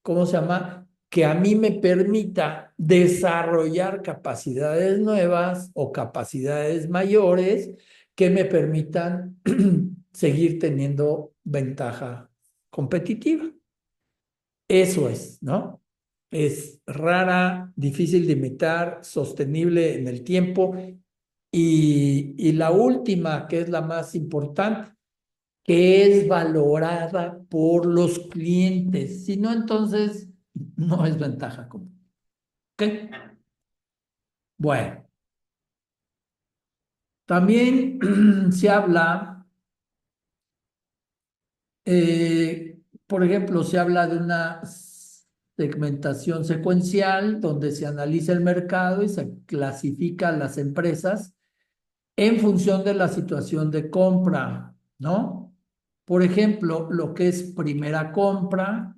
¿cómo se llama? Que a mí me permita desarrollar capacidades nuevas o capacidades mayores que me permitan seguir teniendo ventaja competitiva. Eso es, ¿no? Es rara, difícil de imitar, sostenible en el tiempo. Y la última, que es la más importante, que es valorada por los clientes. Si no, entonces no es ventaja común. ¿Ok? Bueno, también se habla, por ejemplo, se habla de una segmentación secuencial donde se analiza el mercado y se clasifica las empresas en función de la situación de compra, ¿no? Por ejemplo, lo que es primera compra.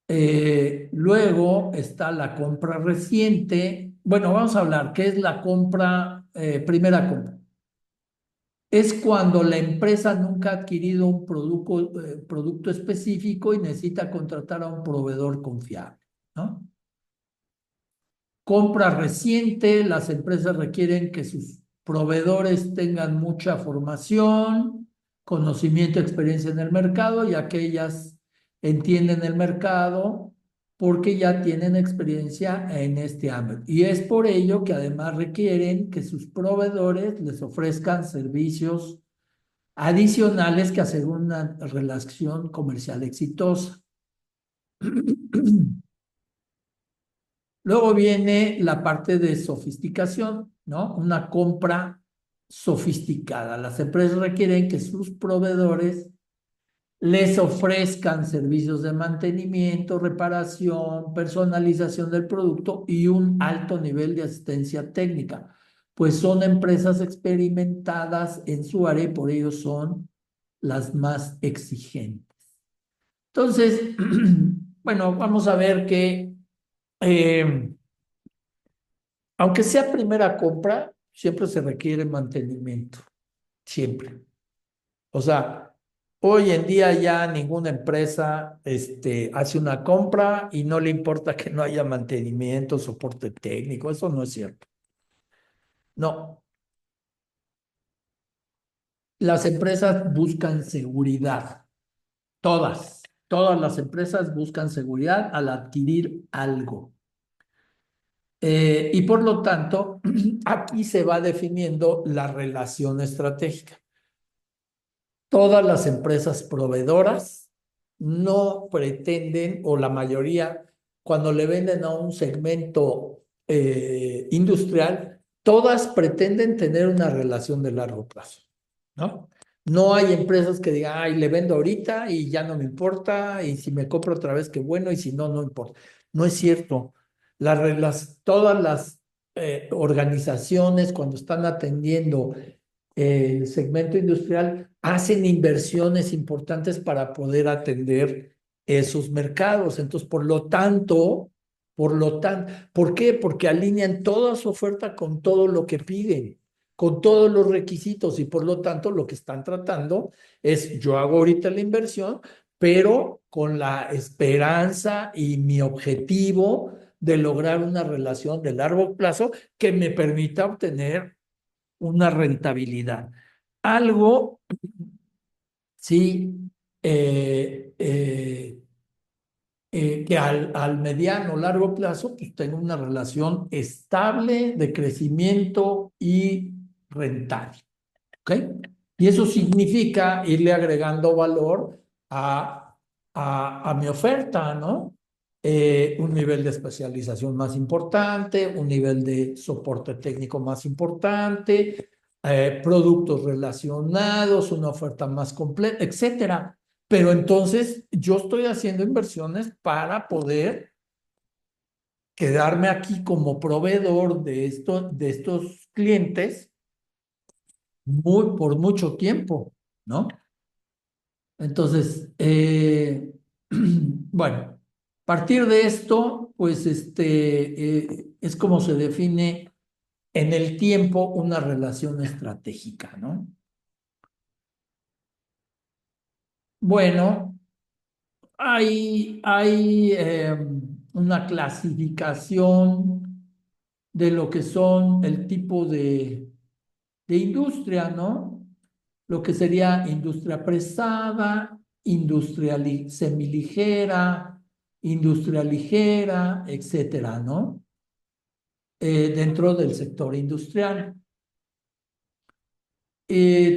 Luego está la compra reciente. Bueno, vamos a hablar, ¿qué es la compra, primera compra? Es cuando la empresa nunca ha adquirido un producto específico y necesita contratar a un proveedor confiable, ¿no? Compra reciente, las empresas requieren que sus proveedores tengan mucha formación, conocimiento, experiencia en el mercado, ya que ellas entienden el mercado porque ya tienen experiencia en este ámbito. Y es por ello que además requieren que sus proveedores les ofrezcan servicios adicionales que aseguren una relación comercial exitosa. Luego viene la parte de sofisticación, ¿no? Una compra sofisticada. Las empresas requieren que sus proveedores les ofrezcan servicios de mantenimiento, reparación, personalización del producto y un alto nivel de asistencia técnica, pues son empresas experimentadas en su área y por ello son las más exigentes. Entonces, bueno, vamos a ver que eh, Aunque sea primera compra, siempre se requiere mantenimiento, siempre. O sea, hoy en día ya ninguna empresa hace una compra y no le importa que no haya mantenimiento, soporte técnico, eso no es cierto. No, las empresas buscan seguridad, todas las empresas buscan seguridad al adquirir algo. Y por lo tanto, aquí se va definiendo la relación estratégica. Todas las empresas proveedoras no pretenden, o la mayoría, cuando le venden a un segmento industrial, todas pretenden tener una relación de largo plazo, ¿no? No hay empresas que digan, ay, le vendo ahorita y ya no me importa, y si me compro otra vez, qué bueno, y si no, no importa. No es cierto. Todas las organizaciones, cuando están atendiendo el segmento industrial, hacen inversiones importantes para poder atender esos mercados. Entonces, ¿por qué? Porque alinean toda su oferta con todo lo que piden, con todos los requisitos y por lo tanto lo que están tratando es, yo hago ahorita la inversión, pero con la esperanza y mi objetivo de lograr una relación de largo plazo que me permita obtener una rentabilidad. Algo, sí, eh, eh, que al mediano o largo plazo pues tenga una relación estable de crecimiento y rentable. ¿Ok? Y eso significa irle agregando valor a mi oferta, ¿no? Un nivel de especialización más importante, un nivel de soporte técnico más importante, productos relacionados, una oferta más completa, etcétera. Pero entonces yo estoy haciendo inversiones para poder quedarme aquí como proveedor de estos clientes por mucho tiempo, ¿no? Entonces, bueno, a partir de esto, pues es como se define en el tiempo una relación estratégica, ¿no? Bueno, hay una clasificación de lo que son el tipo de industria, ¿no? Lo que sería industria pesada, industria semiligera, industria ligera, etcétera, ¿no? Dentro del sector industrial.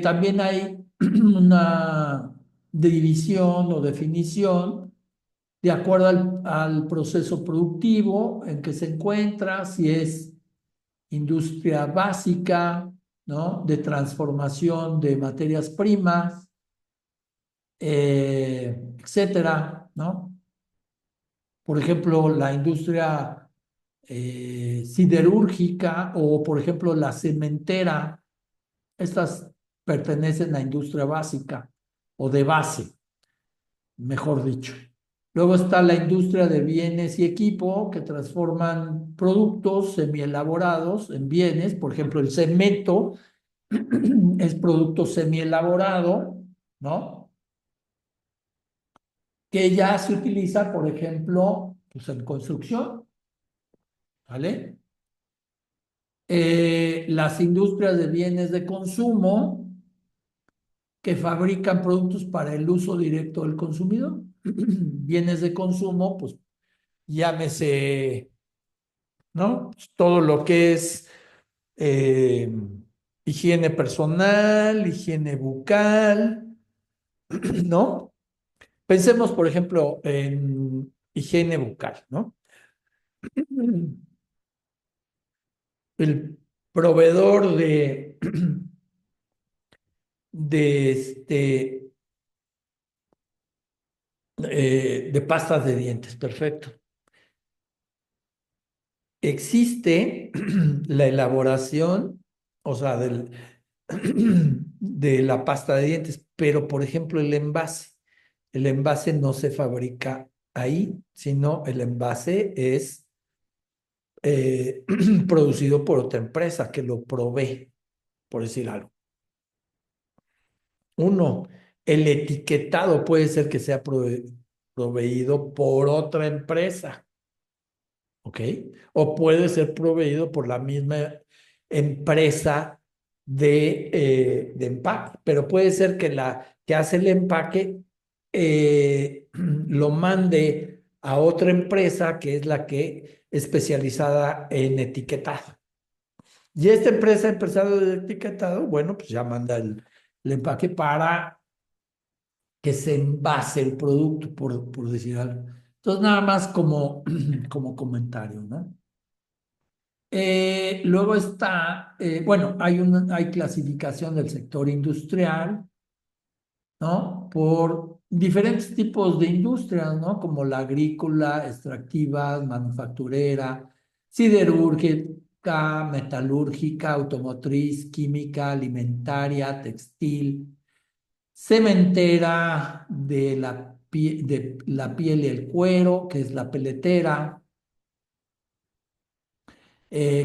También hay una división o definición de acuerdo al proceso productivo en que se encuentra, si es industria básica, ¿no? De transformación de materias primas, etcétera, ¿no? Por ejemplo, la industria siderúrgica o, por ejemplo, la cementera, estas pertenecen a industria básica o de base, mejor dicho. Luego está la industria de bienes y equipo que transforman productos semielaborados en bienes. Por ejemplo, el cemento es producto semielaborado, ¿no? Que ya se utiliza, por ejemplo, pues en construcción, ¿vale? Las industrias de bienes de consumo que fabrican productos para el uso directo del consumidor. Bienes de consumo, pues llámese, ¿no? Pues, todo lo que es eh, higiene personal, higiene bucal, ¿no? Pensemos, por ejemplo, en higiene bucal, ¿no? El proveedor de, de pastas de dientes, perfecto. Existe la elaboración, o sea, de la pasta de dientes, pero por ejemplo el envase no se fabrica ahí, sino el envase es producido por otra empresa que lo provee, por decir algo. Uno, el etiquetado puede ser que sea proveído por otra empresa, ¿ok? O puede ser proveído por la misma empresa de empaque, pero puede ser que la que hace el empaque lo mande a otra empresa que es la que especializada en etiquetado. Y esta empresa empezado de etiquetado, bueno, pues ya manda el empaque para que se envase el producto, por decir algo. Entonces, nada más como, como comentario, ¿no? Luego está, bueno, hay clasificación del sector industrial, ¿no? Por diferentes tipos de industrias, ¿no? Como la agrícola, extractiva, manufacturera, siderúrgica, metalúrgica, automotriz, química, alimentaria, textil, cementera, de la piel y el cuero, que es la peletera,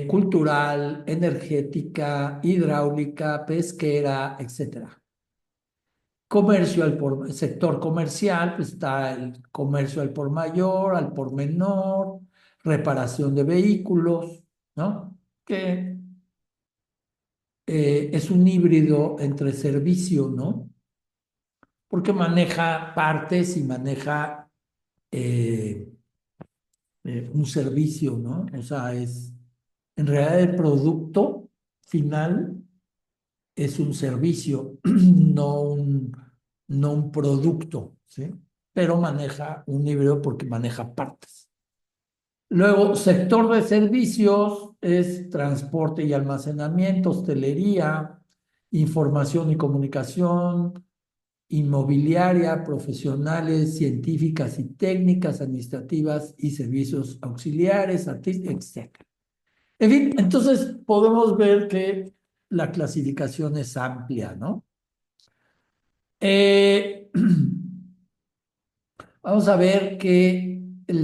cultural, energética, hidráulica, pesquera, etcétera. Comercio sector comercial, pues está el comercio al por mayor, al por menor, reparación de vehículos, ¿no? Que es un híbrido entre servicio, ¿no? Porque maneja partes y maneja eh, un servicio, ¿no? O sea, en realidad el producto final es un servicio, no un producto, ¿sí? Pero maneja un híbrido porque maneja partes. Luego, sector de servicios es transporte y almacenamiento, hostelería, información y comunicación, inmobiliaria, profesionales, científicas y técnicas, administrativas y servicios auxiliares, artísticos, etc. En fin, entonces podemos ver que la clasificación es amplia, ¿no? Eh, vamos a ver qué es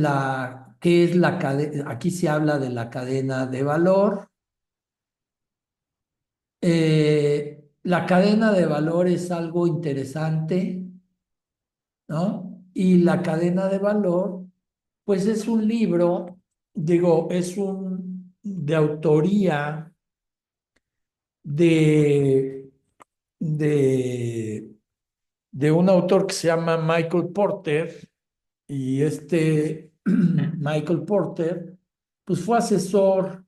la cadena. Aquí se habla de la cadena de valor. La cadena de valor es algo interesante, ¿no? Y la cadena de valor, pues es un libro, digo, es un de autoría de, de, de un autor que se llama Michael Porter, y Michael Porter, pues fue asesor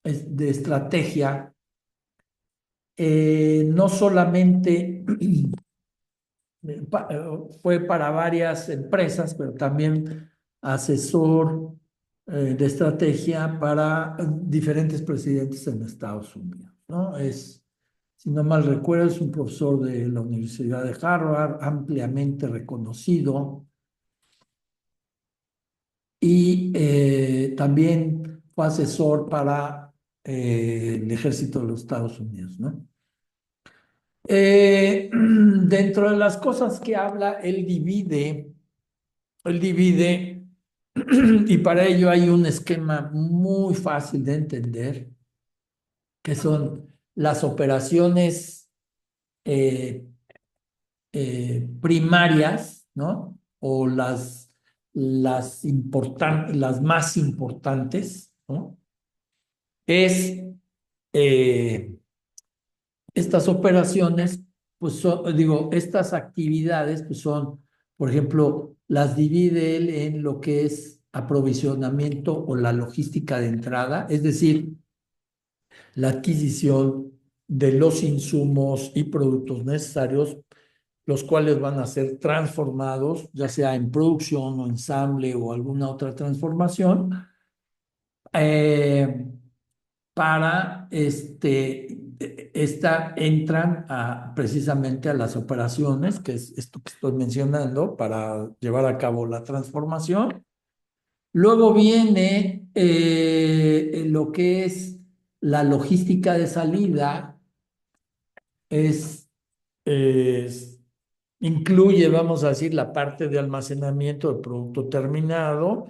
de estrategia, no solamente fue para varias empresas, pero también asesor de estrategia para diferentes presidentes en Estados Unidos, ¿no? Si no mal recuerdo, es un profesor de la Universidad de Harvard, ampliamente reconocido, y también fue asesor para el ejército de los Estados Unidos, ¿no? Dentro de las cosas que habla, él divide, y para ello hay un esquema muy fácil de entender, que son las operaciones eh, primarias, ¿no? O las más importantes, ¿no? Es eh, estas operaciones, pues digo, estas actividades, pues son, por ejemplo, las divide él en lo que es aprovisionamiento o la logística de entrada, es decir, la adquisición de los insumos y productos necesarios, los cuales van a ser transformados, ya sea en producción o ensamble o alguna otra transformación, eh, para entran precisamente a las operaciones, que es esto que estoy mencionando, para llevar a cabo la transformación. Luego viene lo que es la logística de salida, es, es- incluye, vamos a decir, la parte de almacenamiento del producto terminado,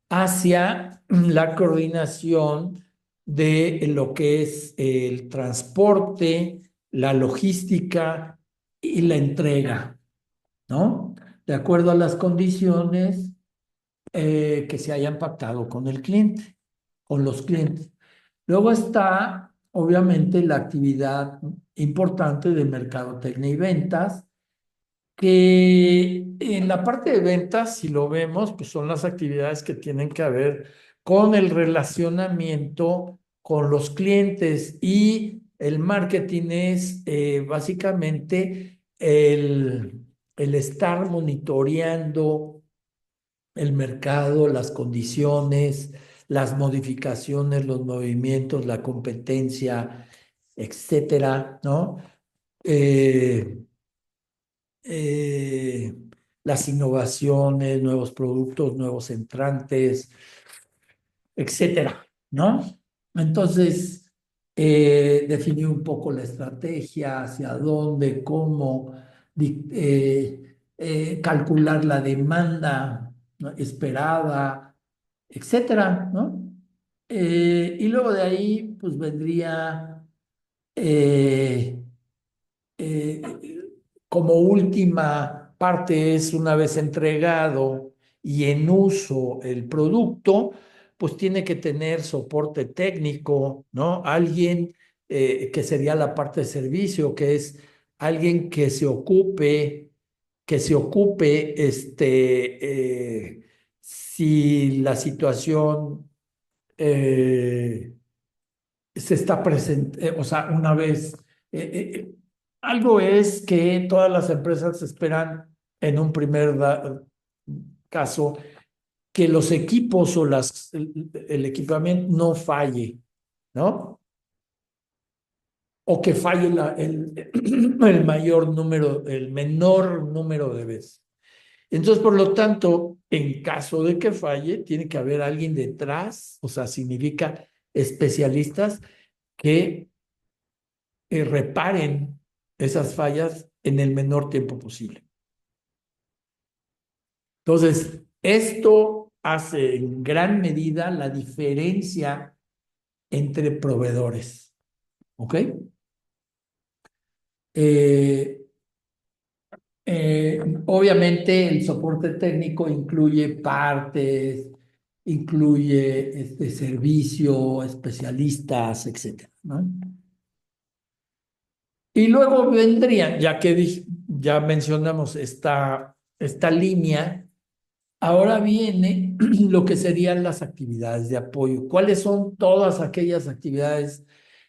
hacia la coordinación de lo que es el transporte, la logística y la entrega, ¿no? De acuerdo a las condiciones que se hayan pactado con el cliente, con los clientes. Luego está, obviamente, la actividad importante de mercadotecnia y ventas, que en la parte de ventas, si lo vemos, pues son las actividades que tienen que ver con el relacionamiento con los clientes, y el marketing es básicamente el estar monitoreando el mercado, las condiciones, las modificaciones, los movimientos, la competencia, etcétera, ¿no? Eh, eh, las innovaciones, nuevos productos, nuevos entrantes, etcétera, ¿no? Entonces, definir un poco la estrategia, hacia dónde, cómo, calcular la demanda, ¿no?, esperada, etcétera, ¿no? Y luego de ahí, pues vendría eh, eh, como última parte es, una vez entregado y en uso el producto, pues tiene que tener soporte técnico, ¿no? Alguien que sería la parte de servicio, que es alguien que se ocupe, si la situación se está presente, o sea, una vez, eh, eh, algo es que todas las empresas esperan en un primer caso que los equipos o el equipamiento no falle, ¿no? O que falle el mayor número, el menor número de veces. Entonces, por lo tanto, en caso de que falle, tiene que haber alguien detrás, o sea, significa especialistas que reparen esas fallas en el menor tiempo posible. Entonces, esto hace en gran medida la diferencia entre proveedores, ¿ok? Eh, Obviamente el soporte técnico incluye partes, incluye servicio, especialistas, etcétera, ¿no? Y luego vendrían, ya que ya mencionamos esta línea. Ahora viene lo que serían las actividades de apoyo. ¿Cuáles son todas aquellas actividades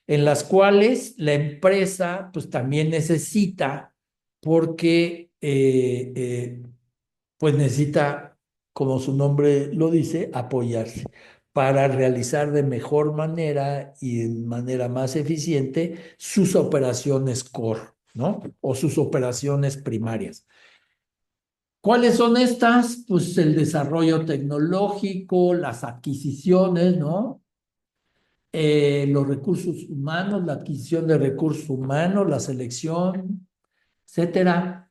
en las cuales la empresa pues también necesita, porque pues necesita, como su nombre lo dice, apoyarse para realizar de mejor manera y de manera más eficiente sus operaciones core, ¿no? O sus operaciones primarias. ¿Cuáles son estas? Pues el desarrollo tecnológico, las adquisiciones, ¿no? Los recursos humanos, la adquisición de recursos humanos, la selección, etcétera.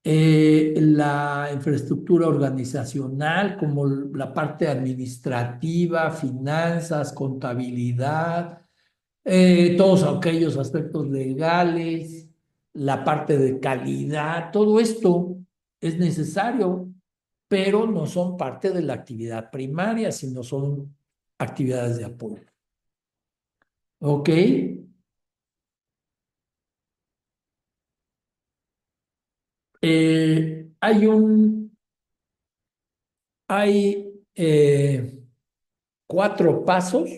La infraestructura organizacional, como la parte administrativa, finanzas, contabilidad, todos aquellos aspectos legales, la parte de calidad, todo esto es necesario, pero no son parte de la actividad primaria, sino son actividades de apoyo. ¿Ok? Hay 4 pasos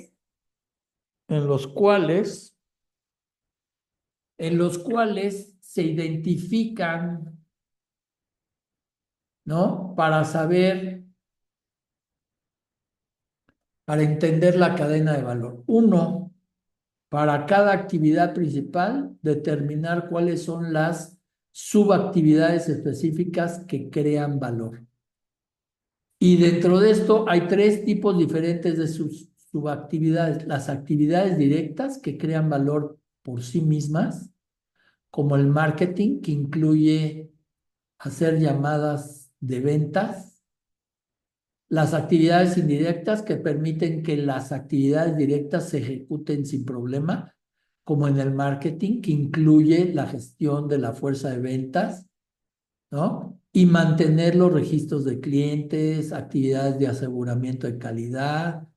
en los cuales se identifican, ¿no? Para entender la cadena de valor. Uno, para cada actividad principal, determinar cuáles son las subactividades específicas que crean valor. Y dentro de esto hay 3 tipos diferentes de sus subactividades. Las actividades directas que crean valor por sí mismas, como el marketing, que incluye hacer llamadas de ventas, Las actividades indirectas que permiten que las actividades directas se ejecuten sin problema, como en el marketing, que incluye la gestión de la fuerza de ventas, ¿no? Y mantener los registros de clientes, actividades de aseguramiento de calidad,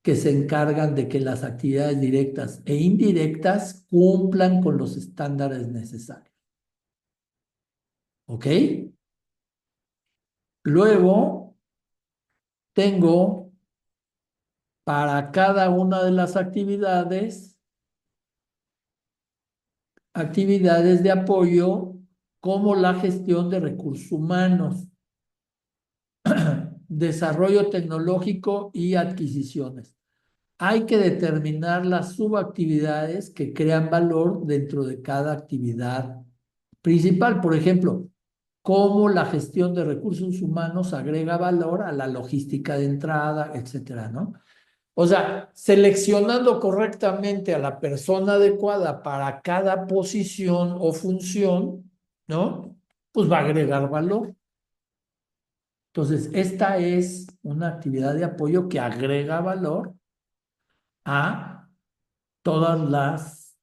que se encargan de que las actividades directas e indirectas cumplan con los estándares necesarios. ¿Ok? Luego tengo para cada una de las actividades de apoyo como la gestión de recursos humanos, desarrollo tecnológico y adquisiciones. Hay que determinar las subactividades que crean valor dentro de cada actividad principal. Por ejemplo, cómo la gestión de recursos humanos agrega valor a la logística de entrada, etcétera, ¿no? O sea, seleccionando correctamente a la persona adecuada para cada posición o función, ¿no? Pues va a agregar valor. Entonces, esta es una actividad de apoyo que agrega valor a todas las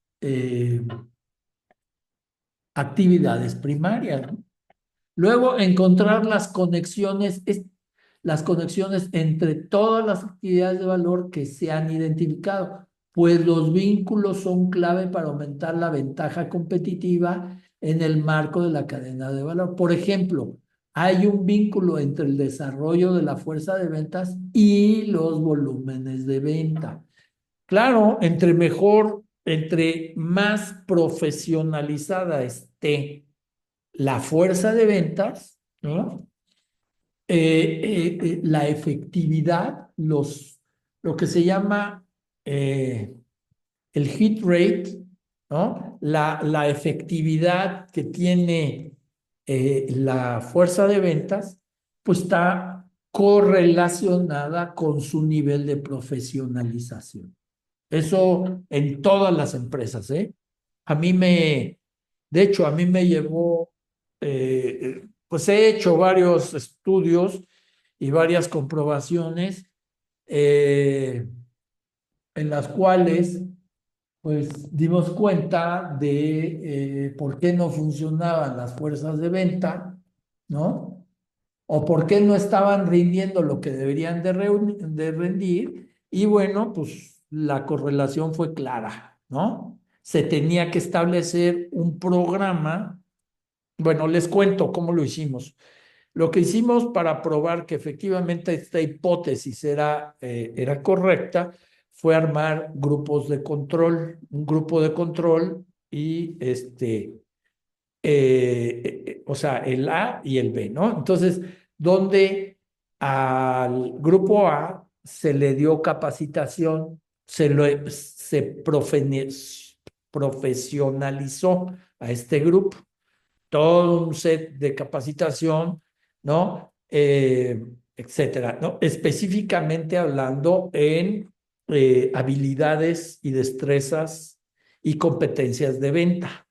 actividades primarias, ¿no? Luego, encontrar las conexiones entre todas las actividades de valor que se han identificado, pues los vínculos son clave para aumentar la ventaja competitiva en el marco de la cadena de valor. Por ejemplo, hay un vínculo entre el desarrollo de la fuerza de ventas y los volúmenes de venta. Claro, entre más profesionalizada esté la fuerza de ventas, ¿no? La efectividad, lo que se llama el hit rate, ¿no? La efectividad que tiene la fuerza de ventas, pues está correlacionada con su nivel de profesionalización. Eso en todas las empresas, ¿eh? A mí me, de hecho, a mí me llevó, pues he hecho varios estudios y varias comprobaciones eh, en las cuales, pues, dimos cuenta de por qué no funcionaban las fuerzas de venta, ¿no? O por qué no estaban rindiendo lo que deberían de rendir. Y bueno, pues la correlación fue clara, ¿no? Se tenía que establecer un programa. Bueno, les cuento cómo lo hicimos. Lo que hicimos para probar que efectivamente esta hipótesis era correcta fue armar grupos de control, un grupo de control y o sea, el A y el B, ¿no? Entonces, donde al grupo A se le dio capacitación, profesionalizó a este grupo, todo un set de capacitación, ¿no? Etcétera, ¿no? Específicamente hablando en habilidades y destrezas y competencias de venta.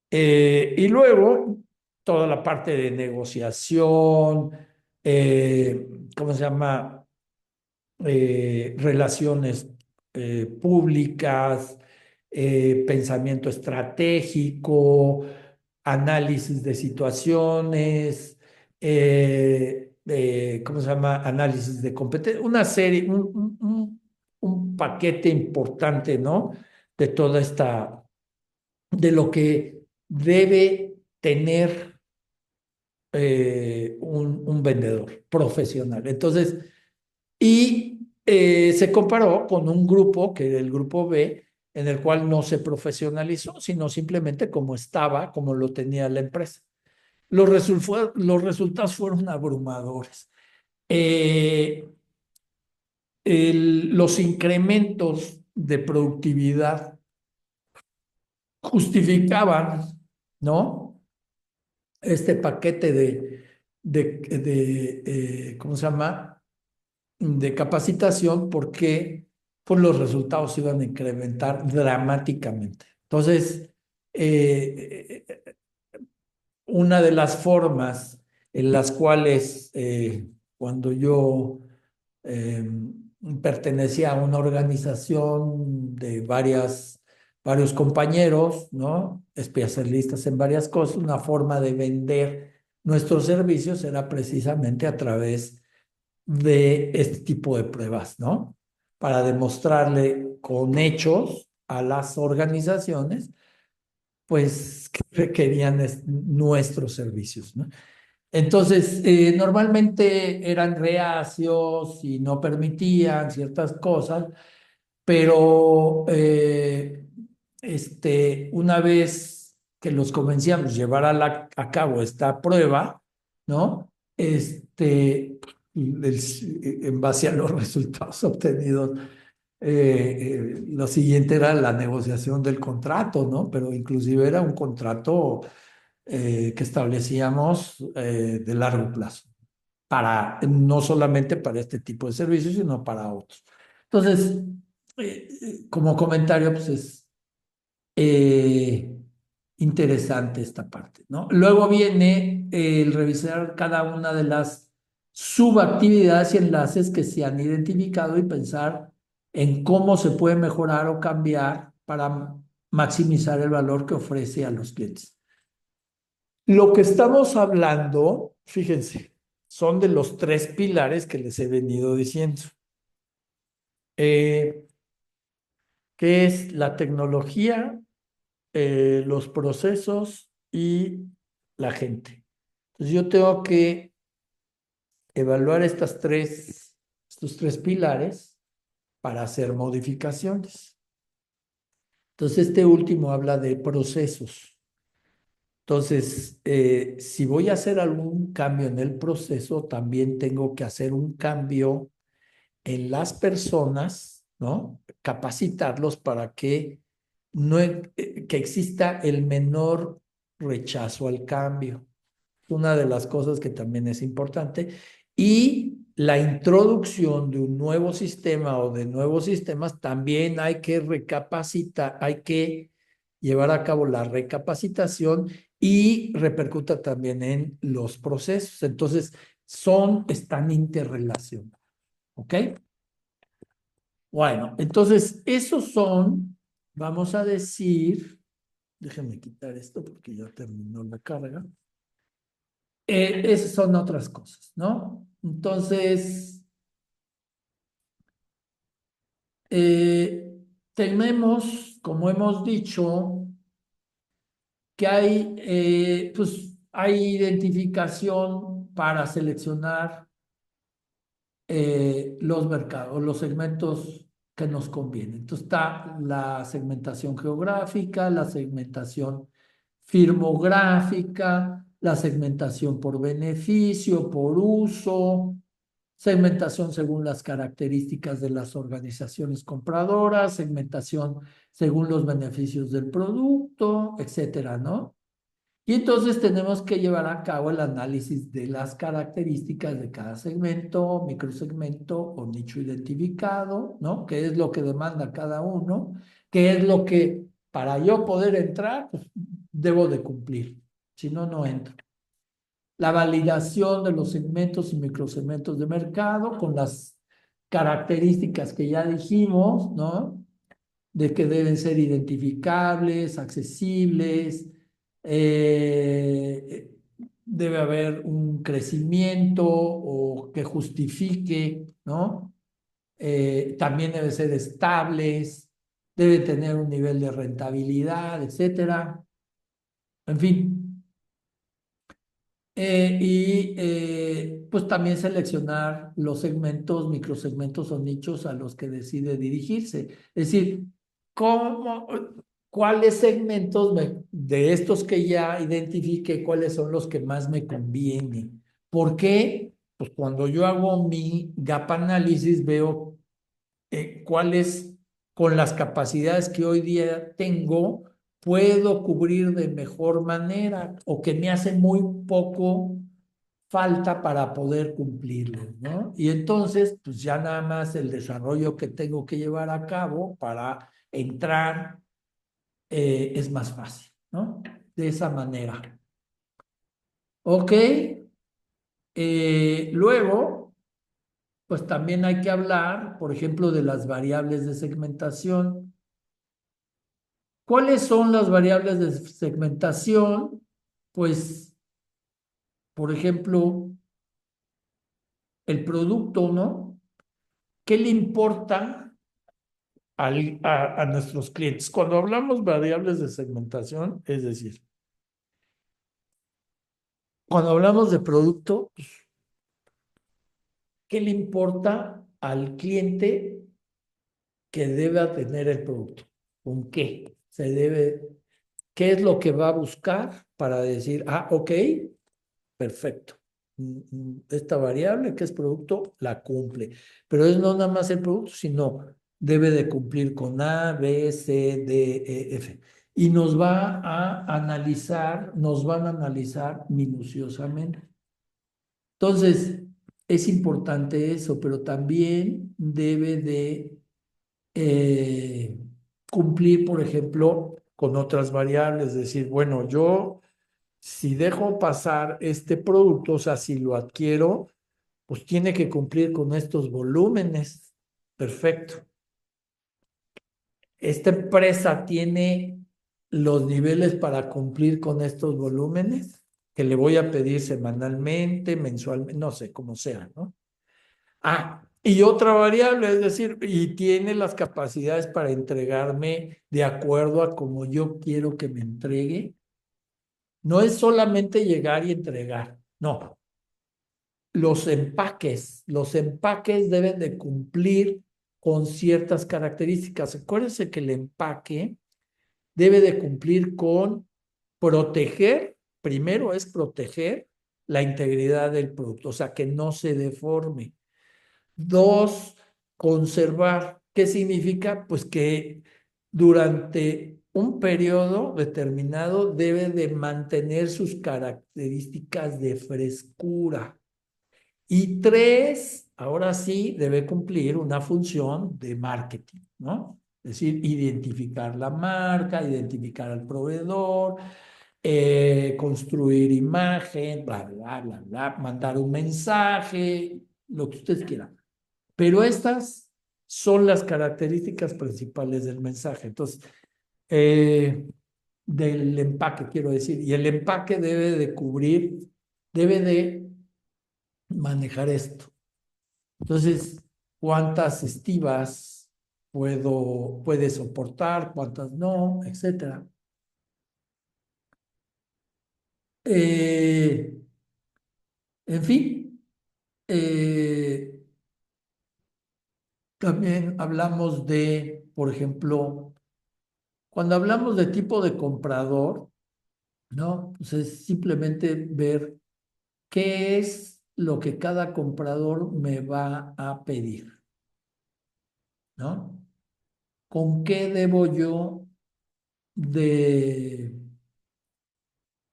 Y luego toda la parte de negociación, ¿cómo se llama? Relaciones públicas, pensamiento estratégico, análisis de situaciones, ¿cómo se llama? Análisis de competencia, una serie, un paquete importante, ¿no? De toda esta, de lo que debe tener un vendedor profesional. Entonces, y se comparó con un grupo, que era el grupo B, en el cual no se profesionalizó, sino simplemente como estaba, como lo tenía la empresa. Los resultados fueron abrumadores. Eh, los incrementos de productividad justificaban, ¿no? Este paquete ¿cómo se llama? De capacitación, porque pues, los resultados se iban a incrementar dramáticamente. Entonces, una de las formas en las cuales cuando yo pertenecía a una organización de varios compañeros, ¿no? Especialistas en varias cosas, una forma de vender nuestros servicios era precisamente a través de este tipo de pruebas, ¿no? Para demostrarle con hechos a las organizaciones, pues, que requerían nuestros servicios, ¿no? Entonces, normalmente eran reacios y no permitían ciertas cosas, pero una vez que los convencíamos de llevar a cabo esta prueba, ¿no? En base a los resultados obtenidos, lo siguiente era la negociación del contrato, ¿no? Pero inclusive era un contrato que establecíamos de largo plazo, no solamente para este tipo de servicios, sino para otros. Entonces, como comentario, pues es eh, interesante esta parte, ¿no? Luego viene el revisar cada una de las subactividades y enlaces que se han identificado y pensar en cómo se puede mejorar o cambiar para maximizar el valor que ofrece a los clientes. Lo que estamos hablando, fíjense, son de los tres pilares que les he venido diciendo, eh, que es la tecnología, los procesos y la gente. Entonces yo tengo que evaluar estos tres pilares para hacer modificaciones. Entonces este último habla de procesos. Entonces, si voy a hacer algún cambio en el proceso, también tengo que hacer un cambio en las personas, ¿no? Capacitarlos para que, no, que exista el menor rechazo al cambio. Una de las cosas que también es importante. Y la introducción de un nuevo sistema o de nuevos sistemas, también hay que recapacitar, hay que llevar a cabo la recapacitación y repercuta también en los procesos. Entonces, están interrelacionados. ¿Ok? Bueno, entonces, vamos a decir, déjenme quitar esto porque ya terminó la carga. Esas son otras cosas, ¿no? Entonces, tenemos, como hemos dicho, que hay identificación para seleccionar los mercados, los segmentos que nos convienen. Entonces está la segmentación geográfica, la segmentación firmográfica, la segmentación por beneficio, por uso, segmentación según las características de las organizaciones compradoras, segmentación según los beneficios del producto, etcétera, ¿no? Y entonces tenemos que llevar a cabo el análisis de las características de cada segmento, microsegmento o nicho identificado, ¿no? ¿Qué es lo que demanda cada uno? ¿Qué es lo que para yo poder entrar, pues, debo de cumplir? Si no, no entro. La validación de los segmentos y microsegmentos de mercado con las características que ya dijimos, ¿no? De que deben ser identificables, accesibles, eh, debe haber un crecimiento o que justifique, ¿no? También debe ser estables, debe tener un nivel de rentabilidad, etcétera. En fin, pues también seleccionar los segmentos, microsegmentos o nichos a los que decide dirigirse. Es decir, ¿cómo, cuáles segmentos de estos que ya identifique, cuáles son los que más me convienen? ¿Por qué? Pues cuando yo hago mi gap análisis veo cuáles con las capacidades que hoy día tengo puedo cubrir de mejor manera o que me hace muy poco falta para poder cumplirlos, ¿no? Y entonces, pues ya nada más el desarrollo que tengo que llevar a cabo para entrar es más fácil, ¿no? De esa manera. Ok, luego pues también hay que hablar, por ejemplo, de las variables de segmentación. ¿Cuáles son las variables de segmentación? Pues, por ejemplo, el producto, ¿no? ¿Qué le importa a nuestros clientes? Cuando hablamos variables de segmentación, es decir, cuando hablamos de producto, pues, ¿qué le importa al cliente que deba tener el producto? ¿Con qué se debe? ¿Qué es lo que va a buscar para decir, ah, ok, perfecto? Esta variable que es producto la cumple, pero es no nada más el producto, sino debe de cumplir con A, B, C, D, E, F. Y nos van a analizar minuciosamente. Entonces, es importante eso, pero también debe de eh, cumplir, por ejemplo, con otras variables, es decir, bueno, yo si dejo pasar este producto, o sea, si lo adquiero, pues tiene que cumplir con estos volúmenes. Perfecto. Esta empresa tiene los niveles para cumplir con estos volúmenes que le voy a pedir semanalmente, mensualmente, no sé, como sea, ¿no? Ah, y otra variable, es decir, y tiene las capacidades para entregarme de acuerdo a como yo quiero que me entregue. No es solamente llegar y entregar, no. Los empaques deben de cumplir con ciertas características. Acuérdense que el empaque debe de cumplir con proteger, primero es proteger la integridad del producto, o sea, que no se deforme. Dos, conservar. ¿Qué significa? Pues que durante un periodo determinado debe de mantener sus características de frescura. Y tres, ahora sí debe cumplir una función de marketing, ¿no? Es decir, identificar la marca, identificar al proveedor, construir imagen, bla, bla, bla, bla, mandar un mensaje, lo que ustedes quieran. Pero estas son las características principales del mensaje. Entonces, eh, del empaque, quiero decir, y el empaque debe de cubrir, debe de manejar esto. Entonces, ¿cuántas estivas puede soportar? ¿Cuántas no? Etcétera. Eh, en fin, eh, también hablamos de, por ejemplo, cuando hablamos de tipo de comprador, ¿no? Pues es simplemente ver qué es lo que cada comprador me va a pedir, ¿no? ¿Con qué debo yo de,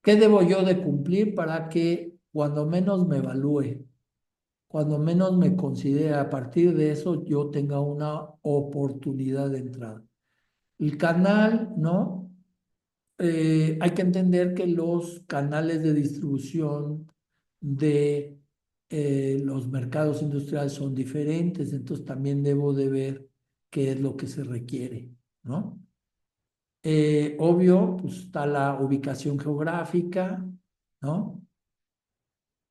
qué debo yo de cumplir para que cuando menos me evalúe, cuando menos me considere, a partir de eso yo tenga una oportunidad de entrada? El canal, ¿no? Hay que entender que los canales de distribución de los mercados industriales son diferentes, entonces también debo de ver qué es lo que se requiere, ¿no? Obvio, pues está la ubicación geográfica, ¿no?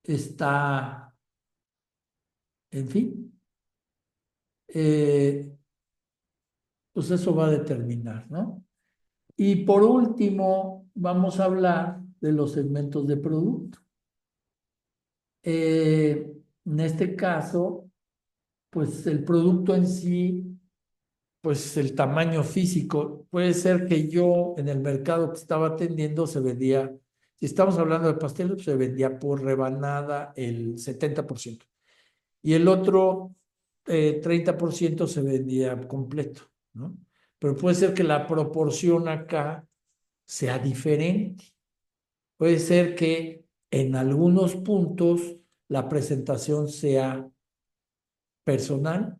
Está, en fin, eh, pues eso va a determinar, ¿no? Y por último, vamos a hablar de los segmentos de producto. En este caso, pues el producto en sí, pues el tamaño físico, puede ser que yo en el mercado que estaba atendiendo se vendía, si estamos hablando de pasteles, pues se vendía por rebanada el 70% y el otro 30% se vendía completo, ¿no? Pero puede ser que la proporción acá sea diferente. Puede ser que en algunos puntos la presentación sea personal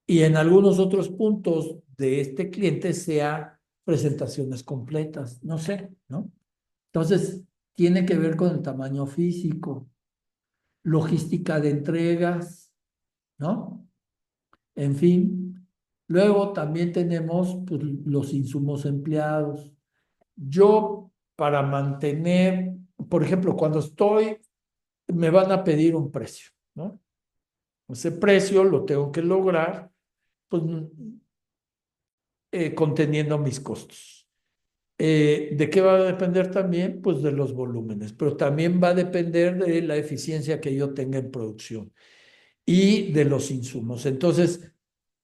y en algunos otros puntos de este cliente sea presentaciones completas, no sé, ¿no? Entonces, tiene que ver con el tamaño físico, logística de entregas, ¿no? En fin, luego también tenemos pues, los insumos empleados. Yo, para mantener, por ejemplo, cuando me van a pedir un precio, ¿no? Ese precio lo tengo que lograr, pues, conteniendo mis costos. ¿De qué va a depender también? Pues de los volúmenes, pero también va a depender de la eficiencia que yo tenga en producción y de los insumos. Entonces,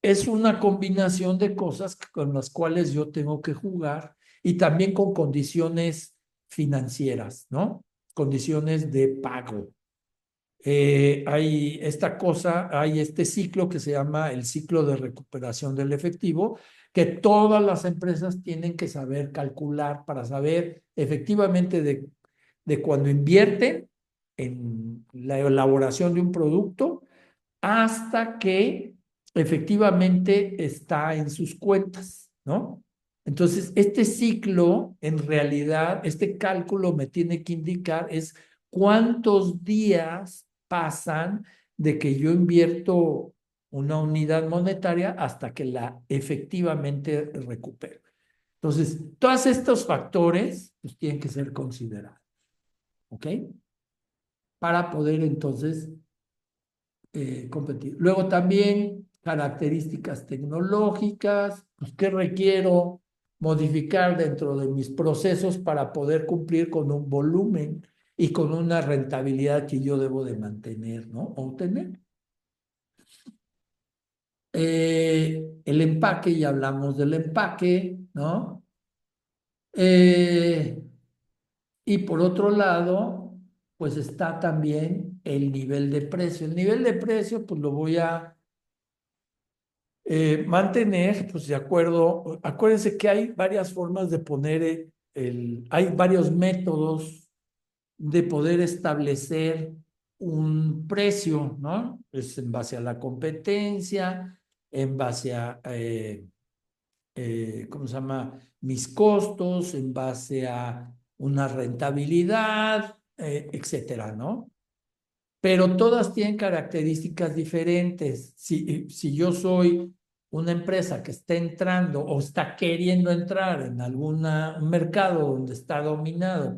es una combinación de cosas con las cuales yo tengo que jugar y también con condiciones financieras, ¿no? Condiciones de pago. Hay esta cosa, hay este ciclo que se llama el ciclo de recuperación del efectivo, que todas las empresas tienen que saber calcular para saber efectivamente de cuando invierten en la elaboración de un producto hasta que efectivamente está en sus cuentas, ¿no? Entonces, este ciclo, en realidad, este cálculo me tiene que indicar es cuántos días pasan de que yo invierto una unidad monetaria hasta que la efectivamente recupero. Entonces, todos estos factores pues, tienen que ser considerados, ¿ok? Para poder entonces competir. Luego también características tecnológicas, pues, ¿qué requiero modificar dentro de mis procesos para poder cumplir con un volumen y con una rentabilidad que yo debo de mantener, ¿no? O tener. El empaque, ya hablamos del empaque, ¿no? Eh, y por otro lado, pues está también el nivel de precio. El nivel de precio, pues lo voy a mantener, pues de acuerdo, acuérdense que hay varias formas de poner hay varios métodos de poder establecer un precio, ¿no? Es en base a la competencia, en base a, ¿cómo se llama? Mis costos, en base a una rentabilidad, etcétera, ¿no? Pero todas tienen características diferentes. Si yo soy una empresa que está entrando o está queriendo entrar en algún mercado donde está dominado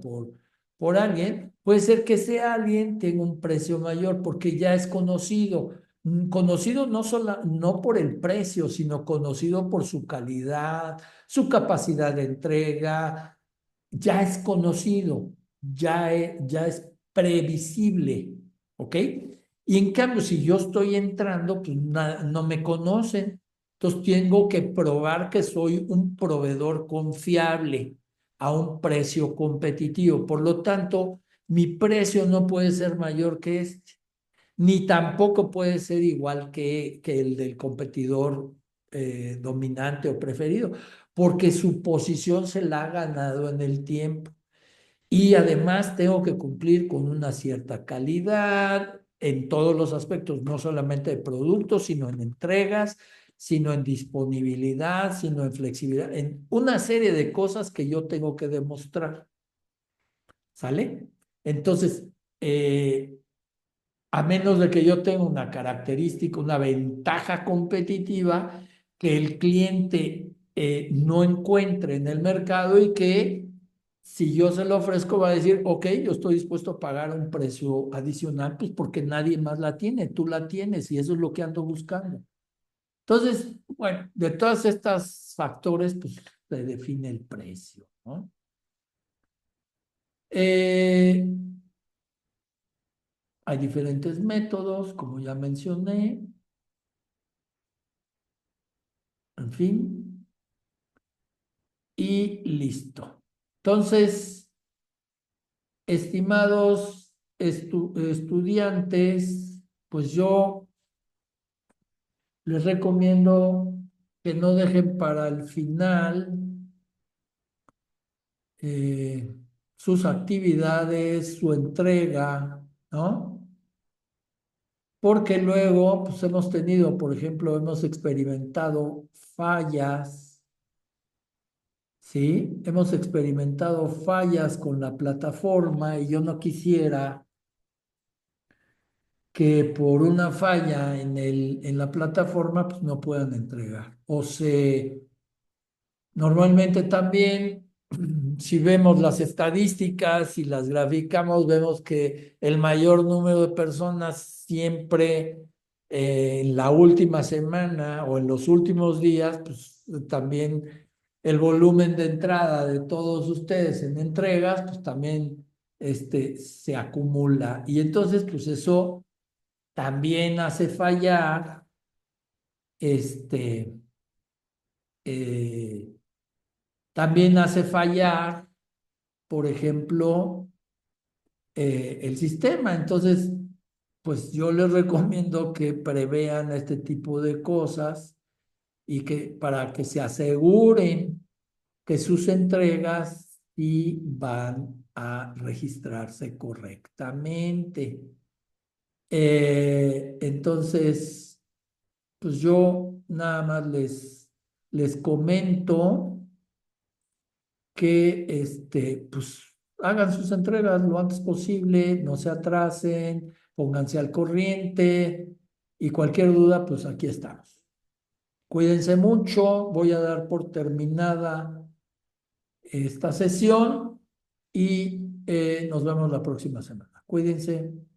por alguien, puede ser que ese alguien tenga un precio mayor porque ya es conocido. Conocido no por el precio, sino conocido por su calidad, su capacidad de entrega, ya es conocido, ya es previsible, ¿ok? Y en cambio, si yo estoy entrando, pues no me conocen. Entonces tengo que probar que soy un proveedor confiable a un precio competitivo. Por lo tanto, mi precio no puede ser mayor que este, ni tampoco puede ser igual que el del competidor dominante o preferido, porque su posición se la ha ganado en el tiempo. Y además tengo que cumplir con una cierta calidad en todos los aspectos, no solamente de productos, sino en entregas, sino en disponibilidad, sino en flexibilidad, en una serie de cosas que yo tengo que demostrar. ¿Sale? Entonces, a menos de que yo tenga una característica, una ventaja competitiva que el cliente no encuentre en el mercado y que si yo se lo ofrezco va a decir, ok, yo estoy dispuesto a pagar un precio adicional, pues porque nadie más la tiene, tú la tienes y eso es lo que ando buscando. Entonces, bueno, de todos estos factores, pues se define el precio, ¿no? Eh, Hay diferentes métodos, como ya mencioné, en fin, y listo. Entonces, estimados estudiantes, pues yo les recomiendo que no dejen para el final eh, sus actividades, su entrega, ¿no? Porque luego, pues hemos tenido, por ejemplo, hemos experimentado fallas. Sí, hemos experimentado fallas con la plataforma y yo no quisiera que por una falla en la plataforma pues no puedan entregar. Normalmente también, si vemos las estadísticas y las graficamos, vemos que el mayor número de personas siempre en la última semana o en los últimos días, pues también el volumen de entrada de todos ustedes en entregas, pues también se acumula. Y entonces, pues eso también hace fallar, este, eh, también hace fallar, por ejemplo, el sistema. Entonces, pues yo les recomiendo que prevean este tipo de cosas y que para que se aseguren que sus entregas sí van a registrarse correctamente. Entonces, pues yo nada más les comento que pues hagan sus entregas lo antes posible, no se atrasen, pónganse al corriente y cualquier duda, pues aquí estamos. Cuídense mucho, voy a dar por terminada esta sesión y nos vemos la próxima semana. Cuídense.